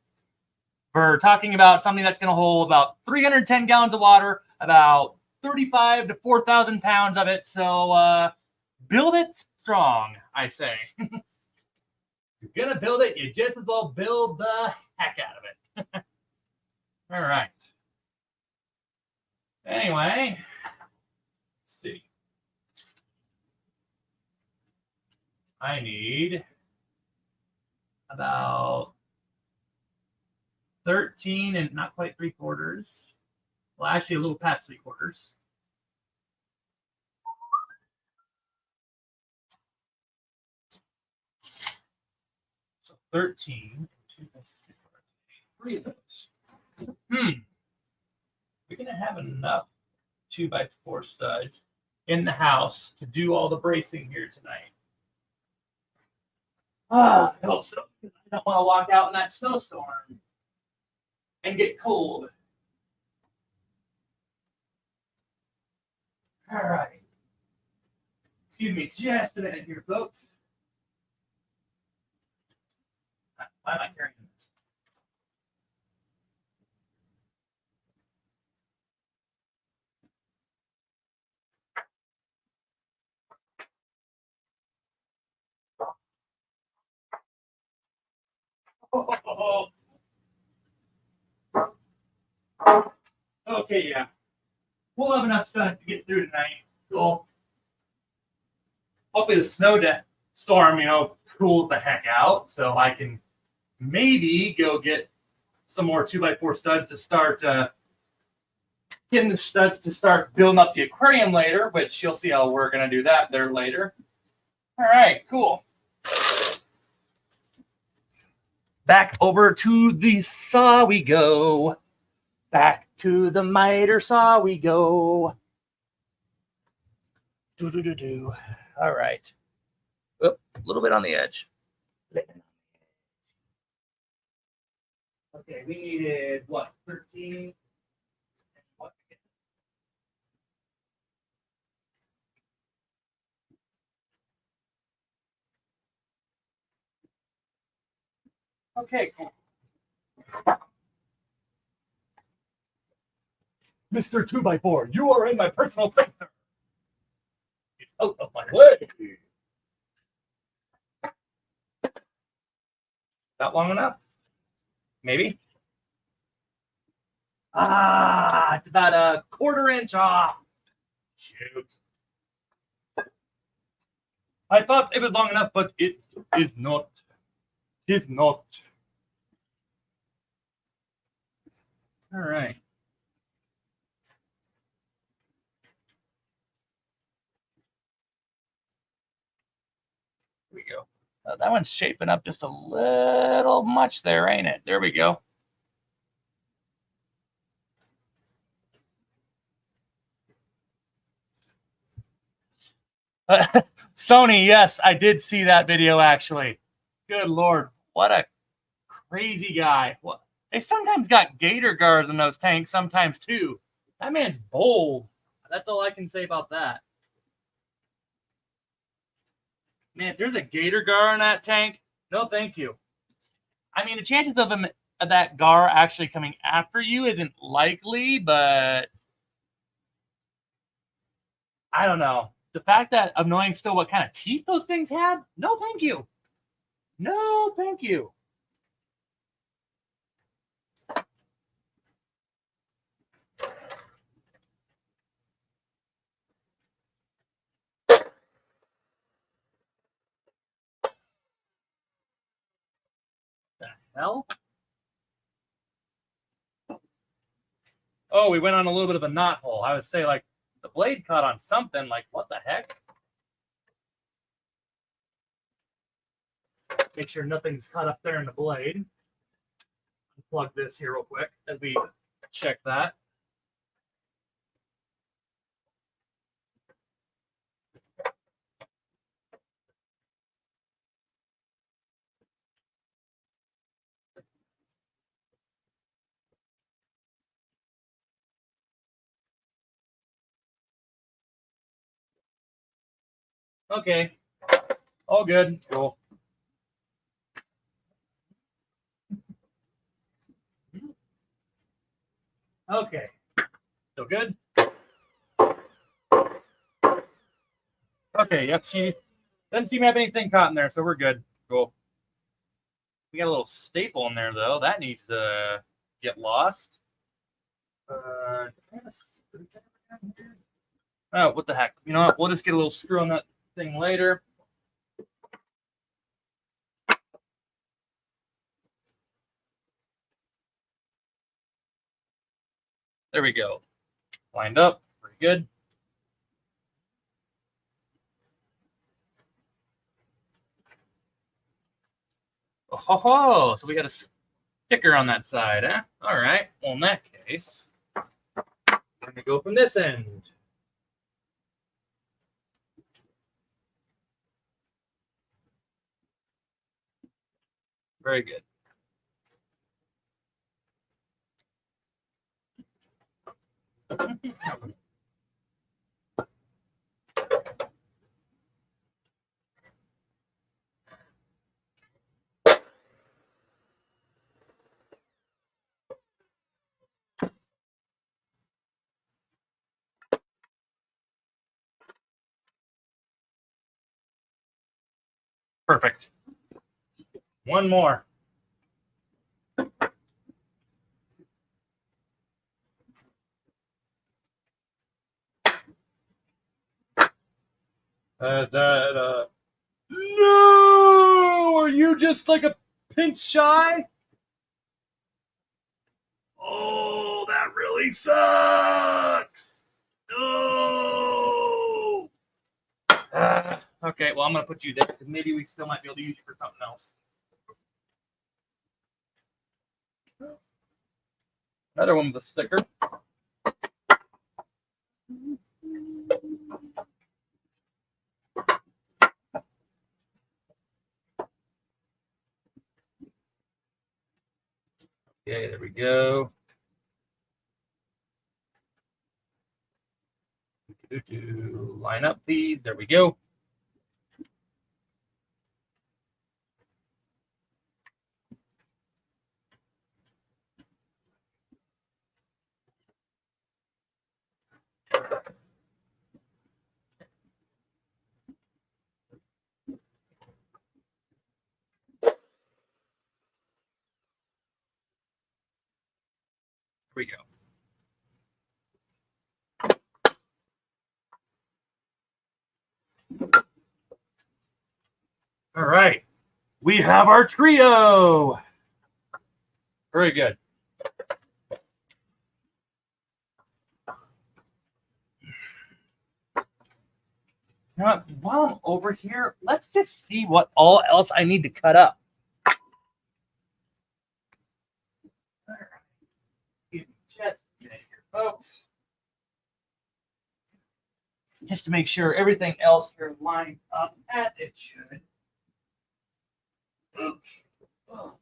we're talking about something that's going to hold about 310 gallons of water, about 35 to 4,000 pounds of it. So build it strong, I say. If you're going to build it, you just as well build the heck out of it. All right. Anyway, let's see. I need about 13 and not quite 3/4. Well, actually a little past 3/4. So 13. 3 of those. We're going to have enough 2x4 studs in the house to do all the bracing here tonight. I hope so. I don't want to walk out in that snowstorm and get cold. All right. Excuse me just a minute here, folks. Why am I carrying this? Okay, yeah. We'll have enough stuff to get through tonight. Cool. Hopefully the storm, cools the heck out so I can maybe go get some more 2x4 studs to start getting the studs to start building up the aquarium later, which you'll see how we're going to do that there later. All right, cool. Back over to the saw we go. Back to the miter saw we go. Do. All right. Oh, a little bit on the edge. Okay, we needed what? 13. What? Okay, cool. Mr. 2x4, you are in my personal fixer. Get out of my way. Not long enough? Maybe. Ah, it's about a 1/4 inch off. Shoot. I thought it was long enough, but it is not. It is not. All right. Here we go. That one's shaping up just a little much there, ain't it? There we go. Sony, yes, I did see that video actually. Good Lord, what a crazy guy. What? They sometimes got gator guards in those tanks, sometimes too. That man's bold. That's all I can say about that. Man, if there's a gator gar in that tank, no thank you. I mean, the chances of him of that gar actually coming after you isn't likely, but I don't know. The fact that of knowing still what kind of teeth those things have, no thank you. No thank you. The hell? Oh, we went on a little bit of a knot hole. I would say like the blade caught on something. Like what the heck? Make sure nothing's caught up there in the blade. Plug this here real quick as we check that. Okay. All good. Cool. Okay. Still good? Okay, yep, she doesn't seem to have anything caught in there, so we're good. Cool. We got a little staple in there, though. That needs to get lost. Oh, what the heck? You know what? We'll just get a little screw on that thing later. There we go. Lined up. Pretty good. Oh, so we got a sticker on that side, huh? All right. Well, in that case, we're going to go from this end. Very good. Perfect. One more. No! Are you just like a pinch shy? Oh, that really sucks. No. Okay, well, I'm going to put you there because maybe we still might be able to use you for something else. Another one with a sticker. Okay, there we go. Line up, please. There we go. Here we go. All right. We have our trio. Very good. You know what? While I'm over here, let's just see what all else I need to cut up. All right. Give me just a minute here, folks. Just to make sure everything else here lines up as it should. Okay. Oh.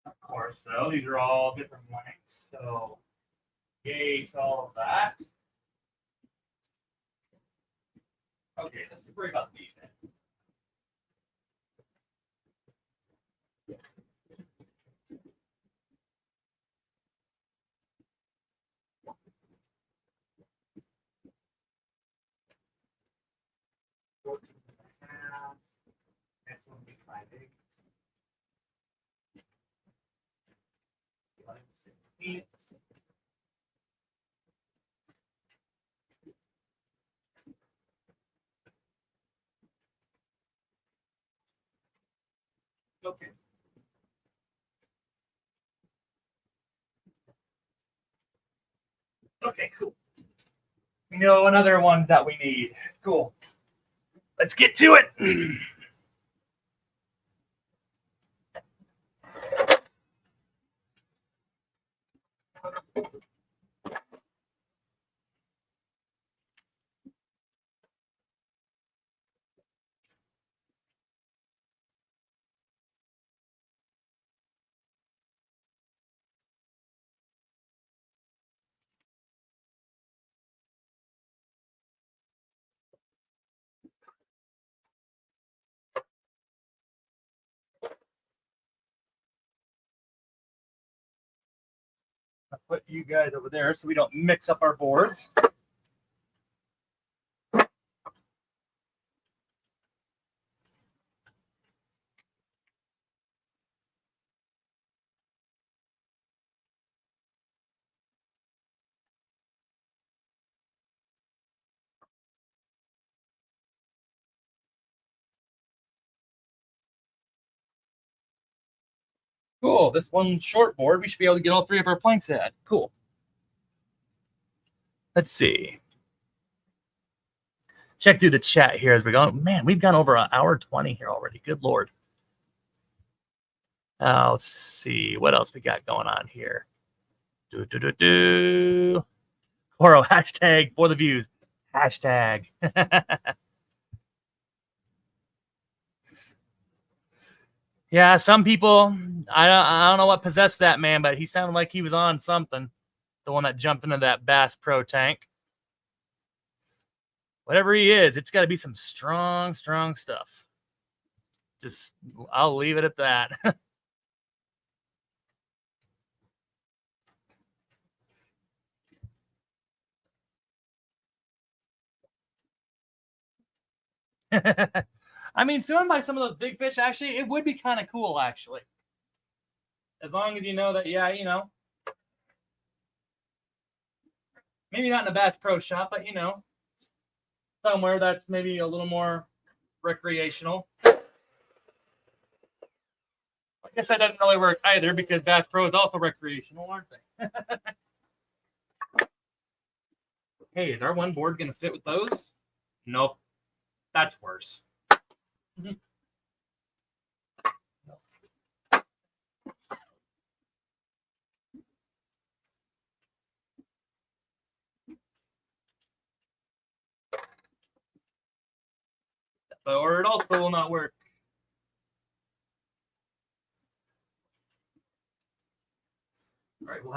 Of course, though, these are all different lengths, so gauge all of that. Okay, let's worry about these then. Next one will be 5/8. 11/16. Okay. Okay, cool. We know another one that we need. Cool. Let's get to it. I'll put you guys over there so we don't mix up our boards. Cool. This one short board, we should be able to get all three of our planks at. Cool. Let's see. Check through the chat here as we go. Man, we've gone over an hour 20 here already. Good Lord. Let's see what else we got going on here. Coro, hashtag for the views. Hashtag. Yeah, some people, I don't know what possessed that man, but he sounded like he was on something. The one that jumped into that Bass Pro tank. Whatever he is, it's got to be some strong stuff. Just, I'll leave it at that. I mean, swimming by some of those big fish, actually, it would be kind of cool, actually. As long as you know that, yeah, you know, maybe not in a Bass Pro Shop, but, you know, somewhere that's maybe a little more recreational. I guess that doesn't really work either because Bass Pro is also recreational, aren't they? Hey, is our one board going to fit with those? Nope. That's worse. Or it also will not work. All right, we'll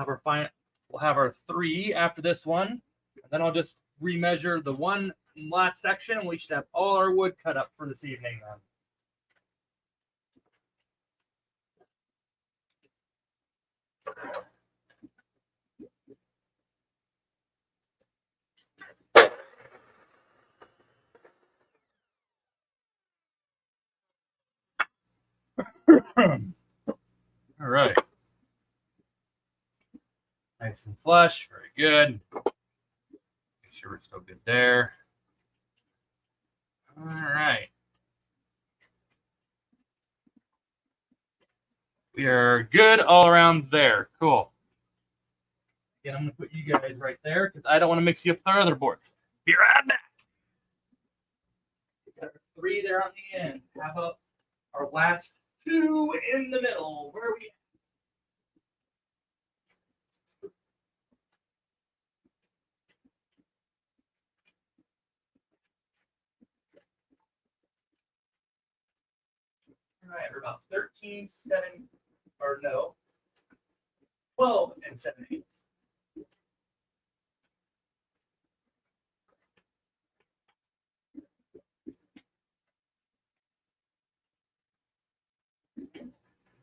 have our 3 after this one, and then I'll just remeasure the one last section, and we should have all our wood cut up for this evening. All right. Nice and flush. Very good. Make sure we're still good there. All right. We are good all around there. Cool. Again, I'm going to put you guys right there because I don't want to mix you up with our other boards. Be right back. We got our 3 there on the end. How about our last 2 in the middle? Where are we at? All right, we're about 13, 7, or no, 12 and 7/8.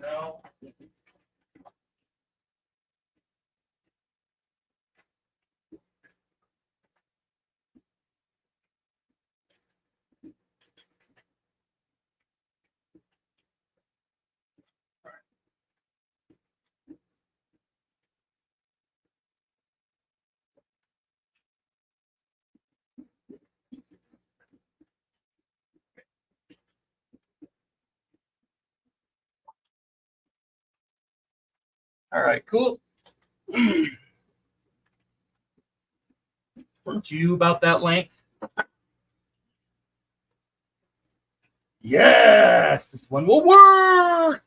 No. All right, cool. Weren't you about that length? Yes, this one will work.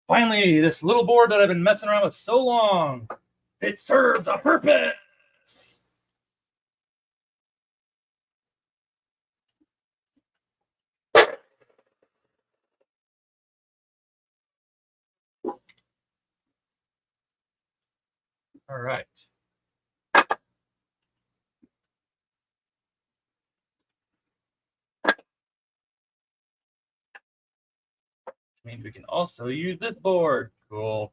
Finally, this little board that I've been messing around with so long, it serves a purpose. All right. Maybe we can also use this board. Cool.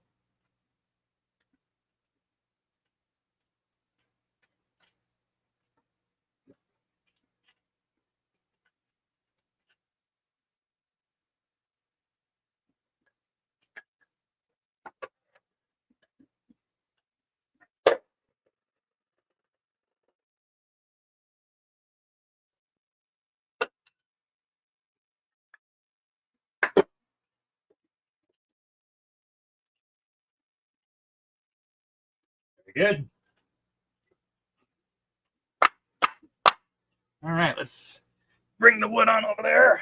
Very good. All right, let's bring the wood on over there.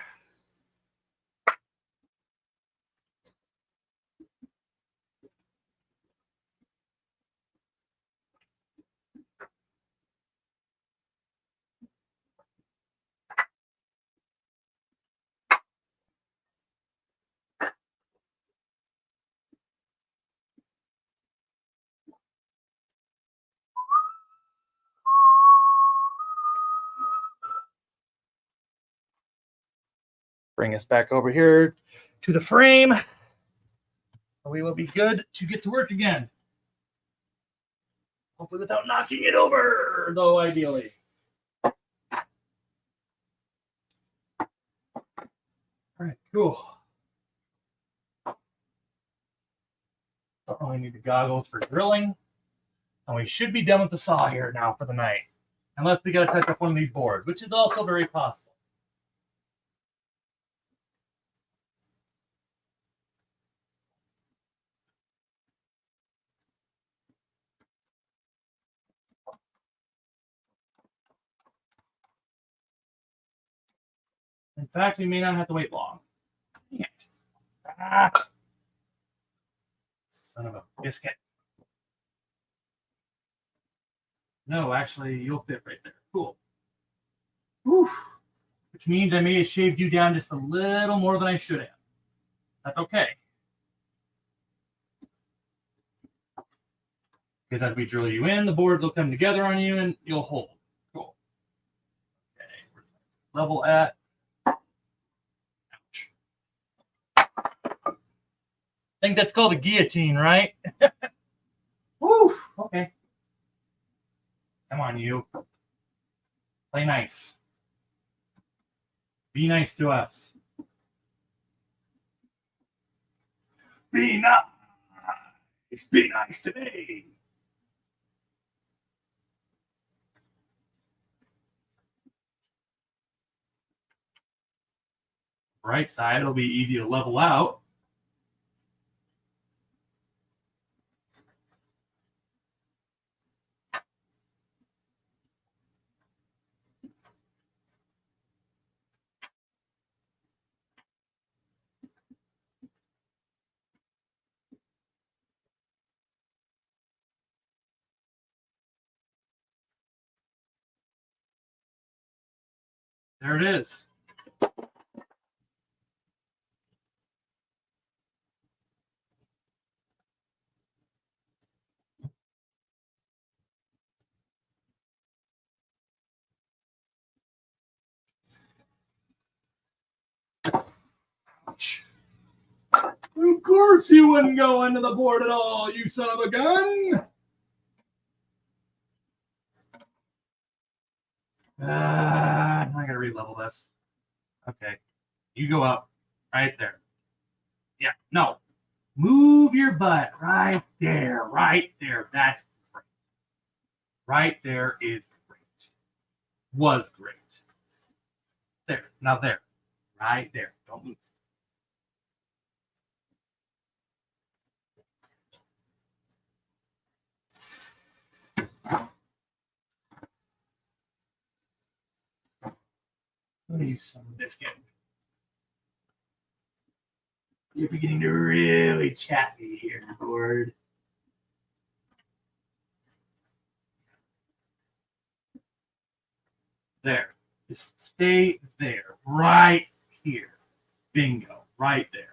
Bring us back over here to the frame. We will be good to get to work again. Hopefully without knocking it over, though, ideally. All right, cool. Don't really need the goggles for drilling. And we should be done with the saw here now for the night. Unless we got to touch up one of these boards, which is also very possible. In fact, we may not have to wait long. Dang it. Ah. Son of a biscuit. No, actually, you'll fit right there. Cool. Whew. Which means I may have shaved you down just a little more than I should have. That's okay. Because as we drill you in, the boards will come together on you and you'll hold. Cool. Okay. Level at. Ouch. I think that's called a guillotine, right? Woo. Okay. Come on, you. Play nice. Be nice to us. Be nice. Be nice to me. Right side, it'll be easy to level out. There it is. Ouch. Of course you wouldn't go into the board at all, you son of a gun. I gotta re-level this. Okay. You go up right there. Yeah, no. Move your butt right there, right there. That's great. Right there is great. Was great. There. Now there. Right there. Don't move. Let me use some biscuit. You're beginning to really chat me here, board. There. Just stay there. Right here. Bingo. Right there.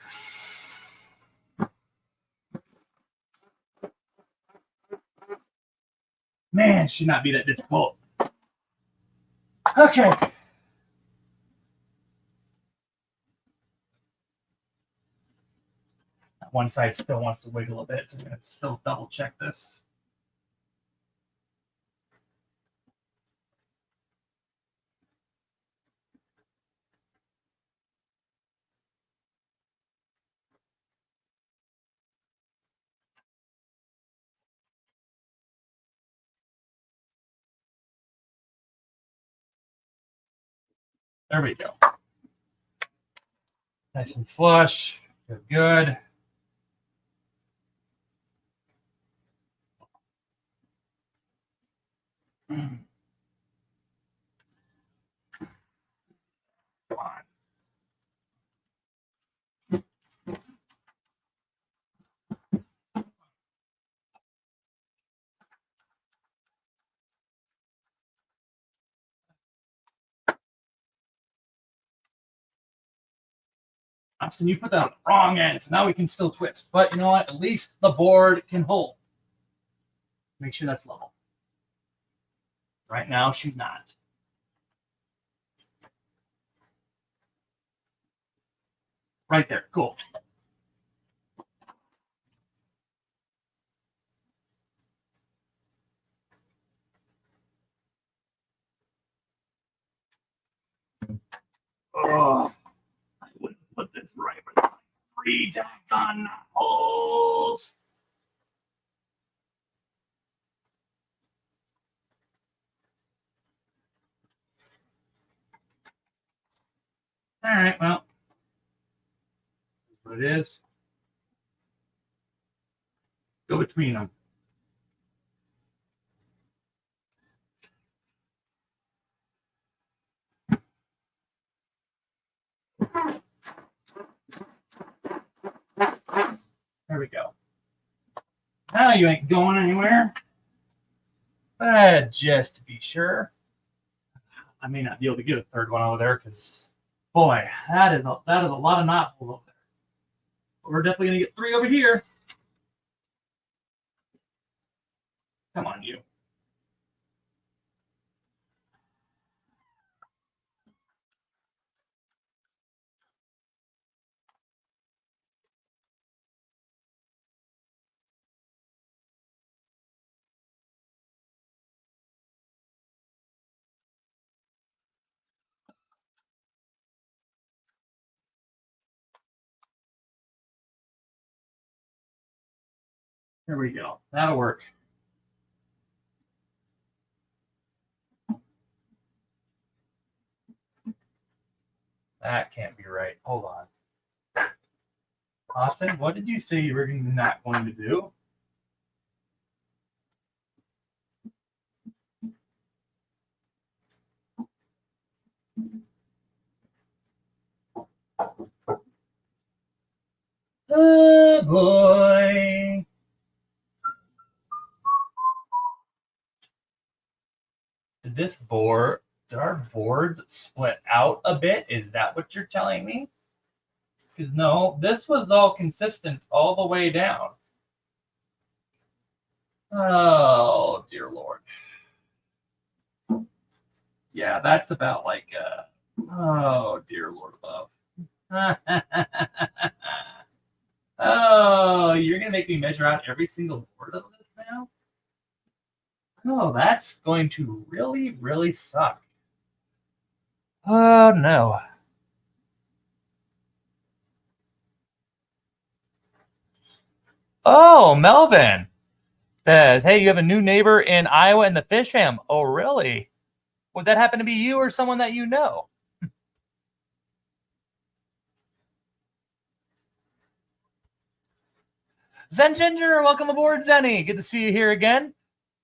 Man, should not be that difficult. Okay. One side still wants to wiggle a bit, so I'm going to still double check this. There we go. Nice and flush. Good, good. Come on. Austin, you put that on the wrong end, so now we can still twist. But you know what? At least the board can hold. Make sure that's level. Right now, she's not. Right there. Cool. Oh, I wouldn't put this right, but there's like 3 daggone holes. All right, well, that's what it is. Go between them. There we go. Now you ain't going anywhere. But just to be sure, I may not be able to get a third one over there because, boy, that is a lot of knot holes over there. But we're definitely gonna get 3 over here. Come on, you. There we go. That'll work. That can't be right. Hold on. Austin, what did you say you were not going to do? Oh boy. Did our boards split out a bit? Is that what you're telling me? Because no, this was all consistent all the way down. Oh, dear Lord. Yeah, that's about like, oh, dear Lord above. Oh, you're going to make me measure out every single board of this now? Oh, that's going to really, really suck. Oh, no. Oh, Melvin says, hey, you have a new neighbor in Iowa in the fish fam. Oh, really? Would that happen to be you or someone that you know? Zen Ginger, welcome aboard, Zenny. Good to see you here again.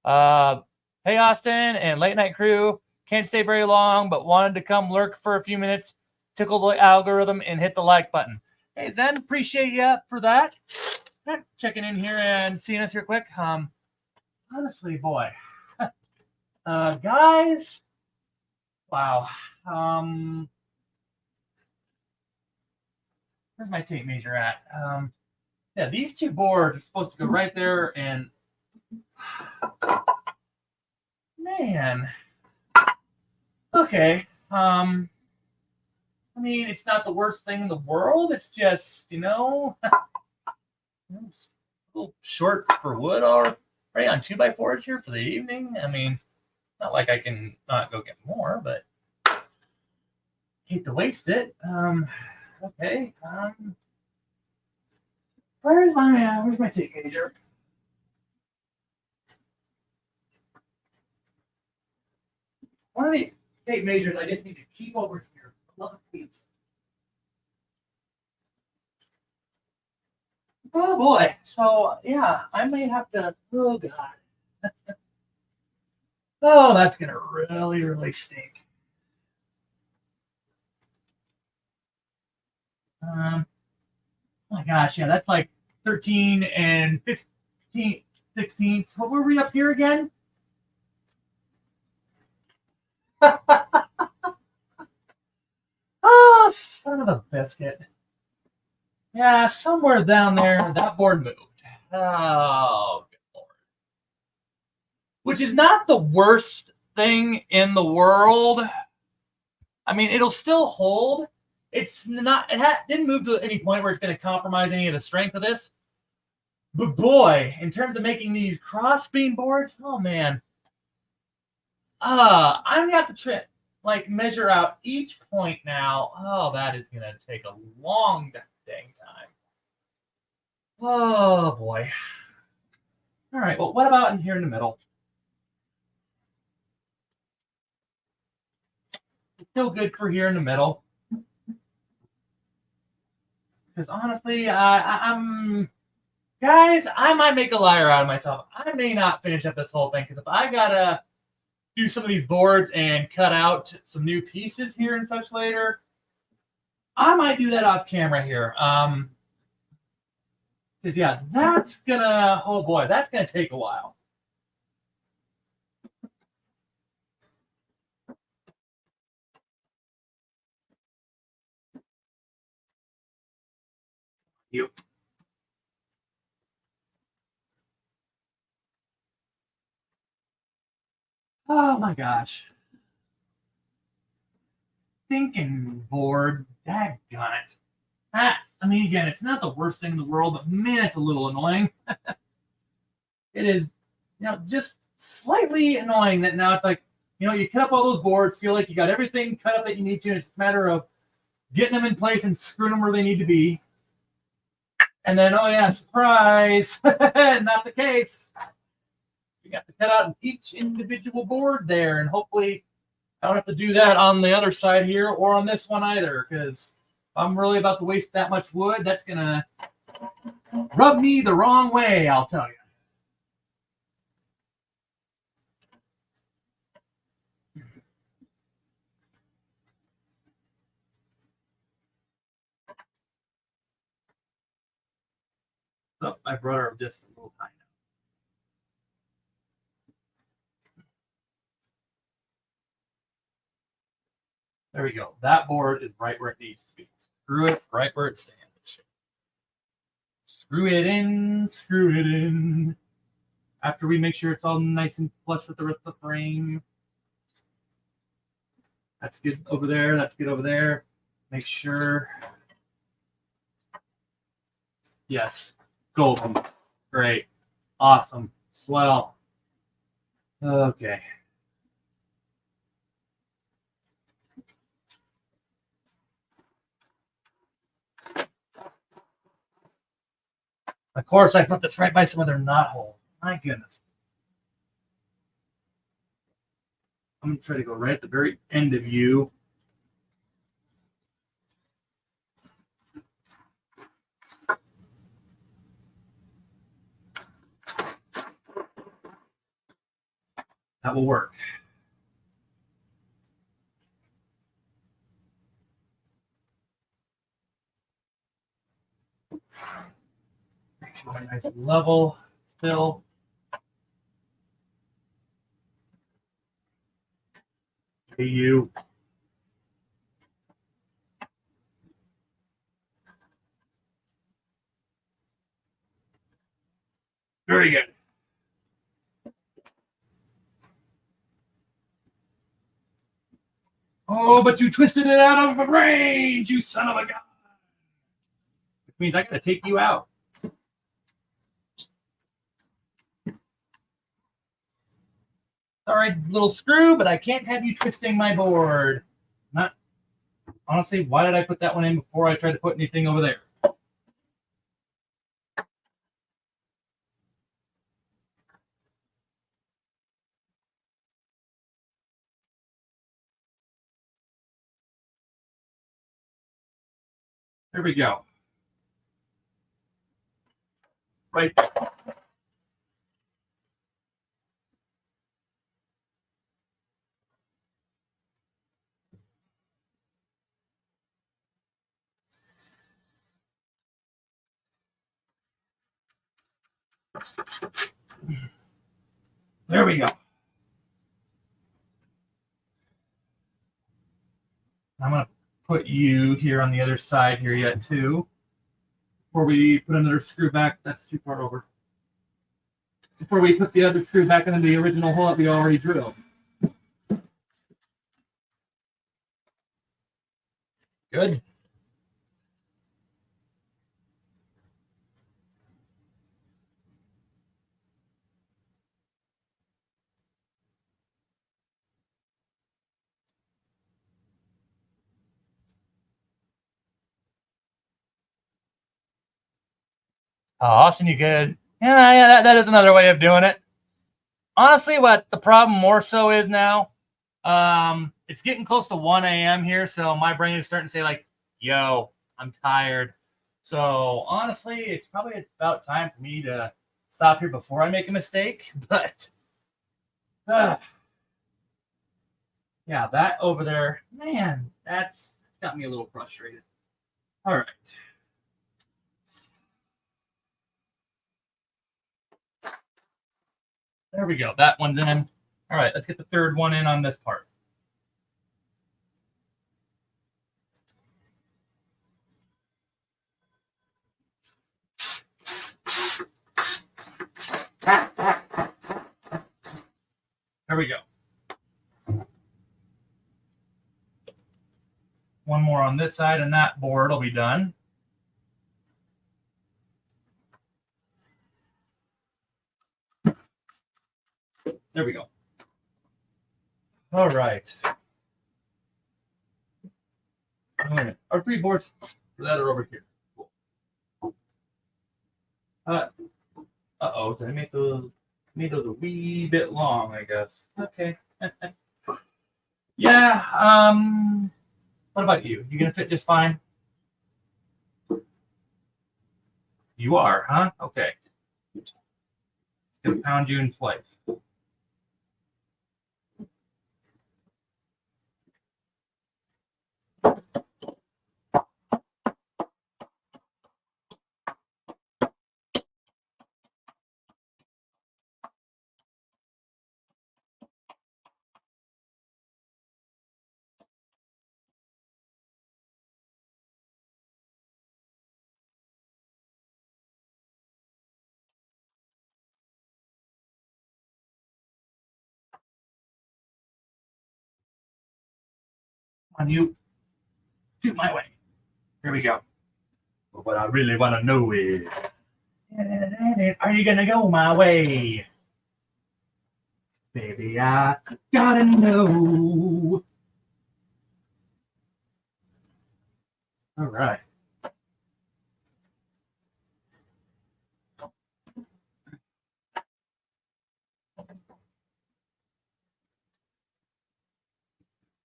Hey, Austin and Late Night Crew. Can't stay very long, but wanted to come lurk for a few minutes, tickle the algorithm, and hit the like button. Hey, Zen, appreciate you for that. Checking in here and seeing us here quick. Honestly, boy, guys, wow. Where's my tape measure at? Yeah, these 2 boards are supposed to go right there, and man, okay. I mean, it's not the worst thing in the world. It's just, just a little short for wood already on 2x4s here for the evening. I mean, not like I can not go get more, but hate to waste it. Okay. Where's my tape measure? One of the tape measures I just need to keep over here. Love it. Oh boy. So yeah, I may have to. Oh god. Oh, that's going to really, really stink. Oh my gosh, yeah, that's like 13 and 15 16ths. What were we up here again? Oh, son of a biscuit. Yeah, somewhere down there, that board moved. Oh, good Lord. Which is not the worst thing in the world. I mean, it'll still hold. It's not, didn't move to any point where it's going to compromise any of the strength of this. But boy, in terms of making these cross beam boards, oh man. I'm going to have to measure out each point now. Oh, that is going to take a long dang time. Oh boy. All right, well, what about in here in the middle? It's still good for here in the middle. Because honestly, I'm guys, I might make a liar out of myself. I may not finish up this whole thing because if I gotta do some of these boards and cut out some new pieces here and such later, I might do that off camera here. Because yeah, that's gonna, oh boy, that's gonna take a while. Yep. Oh my gosh. Thinking board, daggone it. I mean, again, it's not the worst thing in the world, but man, it's a little annoying. It is, just slightly annoying that now it's like, you cut up all those boards, feel like you got everything cut up that you need to. It's a matter of getting them in place and screwing them where they need to be. And then, oh yeah, surprise, not the case. You got to cut out each individual board there, and hopefully I don't have to do that on the other side here or on this one either, because if I'm really about to waste that much wood, that's going to rub me the wrong way, I'll tell you. Oh, I brought her just a little high now. There we go. That board is right where it needs to be. Screw it right where it stands. Screw it in, screw it in. After we make sure it's all nice and flush with the rest of the frame. That's good over there. That's good over there. Make sure. Yes. Golden. Great. Awesome. Swell. Okay. Of course, I put this right by some of their knot holes. My goodness. I'm going to try to go right at the very end of you. That will work. Make sure I'm nice and level still. Hey, you. Very good. Oh, but you twisted it out of range, you son of a gun. Which means I gotta take you out. Sorry, little screw, but I can't have you twisting my board. Not honestly, why did I put that one in before I tried to put anything over there? There we go. Right there. There we go. I'm going to put you here on the other side here yet too. Before we put another screw back, that's too far over. Before we put the other screw back into the original hole that we already drilled. Good. Oh, Austin, you good? Yeah, that is another way of doing it. Honestly, what the problem more so is now, it's getting close to 1 a.m. here, so my brain is starting to say like, yo, I'm tired. So honestly, it's probably about time for me to stop here before I make a mistake. But yeah, that over there, man, that's got me a little frustrated. All right. There we go. That one's in. All right, let's get the third one in on this part. There we go. One more on this side, and that board will be done. There we go. All right. Our three boards for that are over here. Cool. Uh-oh, did I make those a wee bit long, I guess? Okay. Yeah, what about you? You gonna fit just fine? You are, huh? Okay. It's gonna pound you in place. On you. Shoot my way. Here we go. But what I really want to know is, are you gonna go my way? Baby, I gotta know. All right.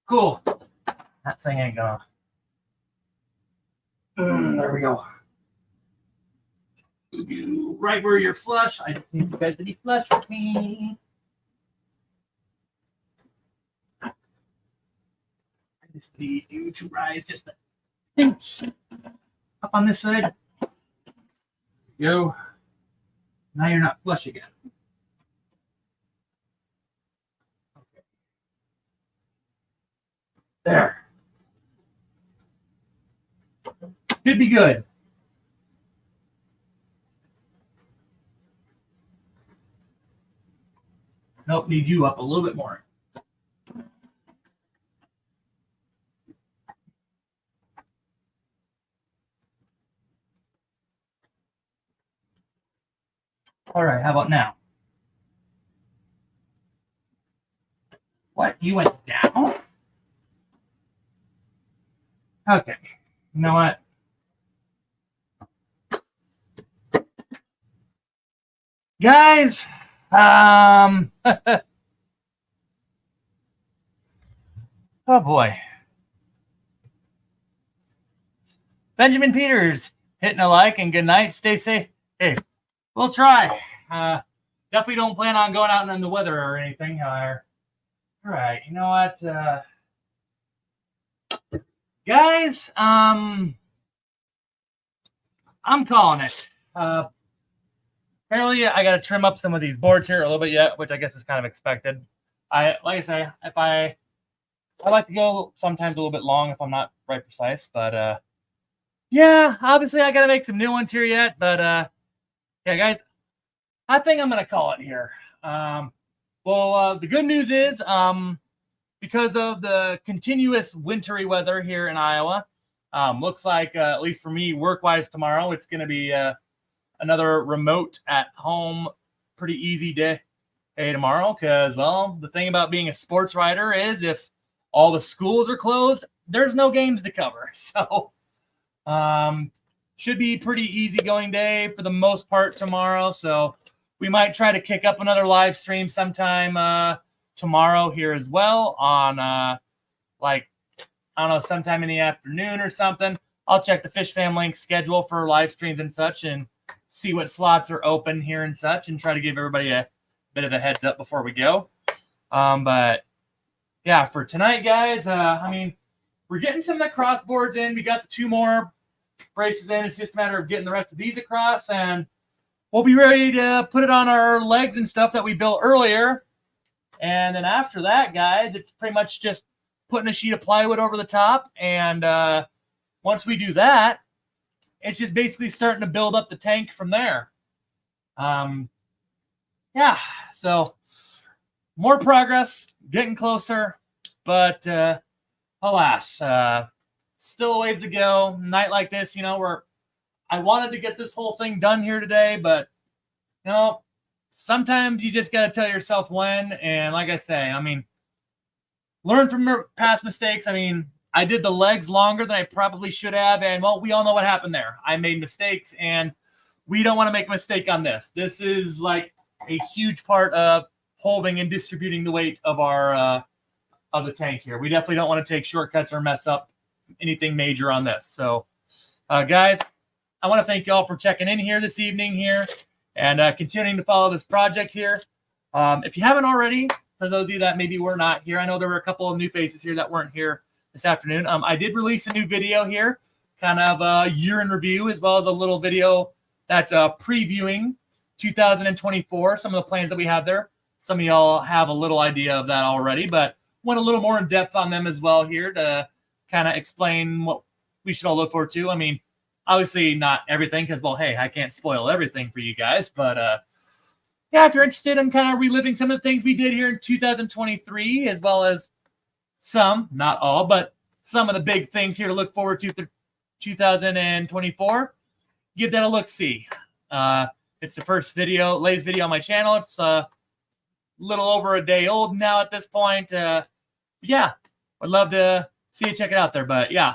Cool. That thing ain't gonna. There we go. You right where you're flush. I just need you guys to be flush with me. I just need you to rise just an inch up on this side. Go. Now you're not flush again. Okay. There. Should be good. Nope, need you up a little bit more. All right, how about now? What? You went down? Okay. You know what? Guys, oh boy. Benjamin Peters hitting a like and good night. Stay safe. Hey, we'll try. Definitely don't plan on going out in the weather or anything. All right, you know what? Guys, I'm calling it. apparently I got to trim up some of these boards here a little bit yet, which I guess is kind of expected. Like I say, I like to go sometimes a little bit long if I'm not right precise, but yeah, obviously I got to make some new ones here yet, but yeah, guys, I think I'm gonna call it here. The good news is, because of the continuous wintry weather here in Iowa, looks like at least for me, work-wise tomorrow, it's gonna be another remote at home, pretty easy day tomorrow. Because, well, the thing about being a sports writer is if all the schools are closed, there's no games to cover. So, should be pretty easygoing day for the most part tomorrow. So we might try to kick up another live stream sometime tomorrow here as well on like, I don't know, sometime in the afternoon or something. I'll check the Fish Fam Link schedule for live streams and such and see what slots are open here and such and try to give everybody a bit of a heads up before we go. But yeah, for tonight, guys, I mean, we're getting some of the crossboards in. We got the 2 more braces in. It's just a matter of getting the rest of these across, and we'll be ready to put it on our legs and stuff that we built earlier. And then after that, guys, it's pretty much just putting a sheet of plywood over the top. And once we do that, it's just basically starting to build up the tank from there. Yeah, so more progress, getting closer, but alas, still a ways to go. Night like this, where I wanted to get this whole thing done here today, but sometimes you just got to tell yourself when. And like I say, I mean, learn from your past mistakes. I mean, I did the legs longer than I probably should have, and well, we all know what happened there. I made mistakes, and we don't want to make a mistake on this. This is like a huge part of holding and distributing the weight of our of the tank here. We definitely don't want to take shortcuts or mess up anything major on this. So, guys, I want to thank you all for checking in here this evening here and continuing to follow this project here. If you haven't already, for those of you that maybe were not here, I know there were a couple of new faces here that weren't here this afternoon. I did release a new video here, kind of a year in review, as well as a little video that's previewing 2024, some of the plans that we have there. Some of y'all have a little idea of that already, but went a little more in depth on them as well here to kind of explain what we should all look forward to. I mean, obviously not everything because, well, hey, I can't spoil everything for you guys. But, yeah, if you're interested in kind of reliving some of the things we did here in 2023, as well as some, not all, but some of the big things here to look forward to through 2024, give that a look-see. It's the first video, latest video on my channel. It's a little over a day old now at this point. Yeah, I'd love to see you check it out there. But yeah,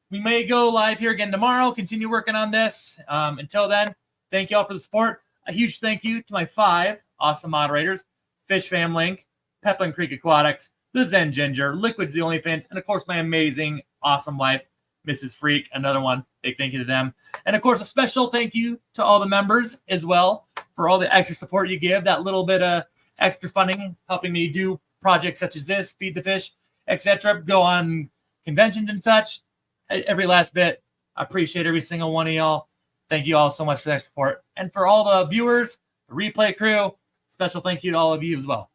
we may go live here again tomorrow, continue working on this. Until then, thank you all for the support. A huge thank you to my 5 awesome moderators, Fish Fam Link, Pepin Creek Aquatics, The Zen Ginger, Liquids the Only Fans, and of course my amazing, awesome wife, Mrs. Freak. Another one, big thank you to them. And of course, a special thank you to all the members as well for all the extra support you give, that little bit of extra funding, helping me do projects such as this, Feed the Fish, etc., go on conventions and such. Every last bit. I appreciate every single one of y'all. Thank you all so much for that support. And for all the viewers, the replay crew, special thank you to all of you as well.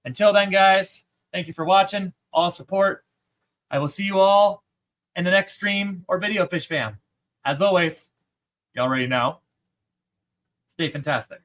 Until then, guys, thank you for watching, all support. I will see you all in the next stream or video, Fish Fam. As always, you already know, stay fantastic.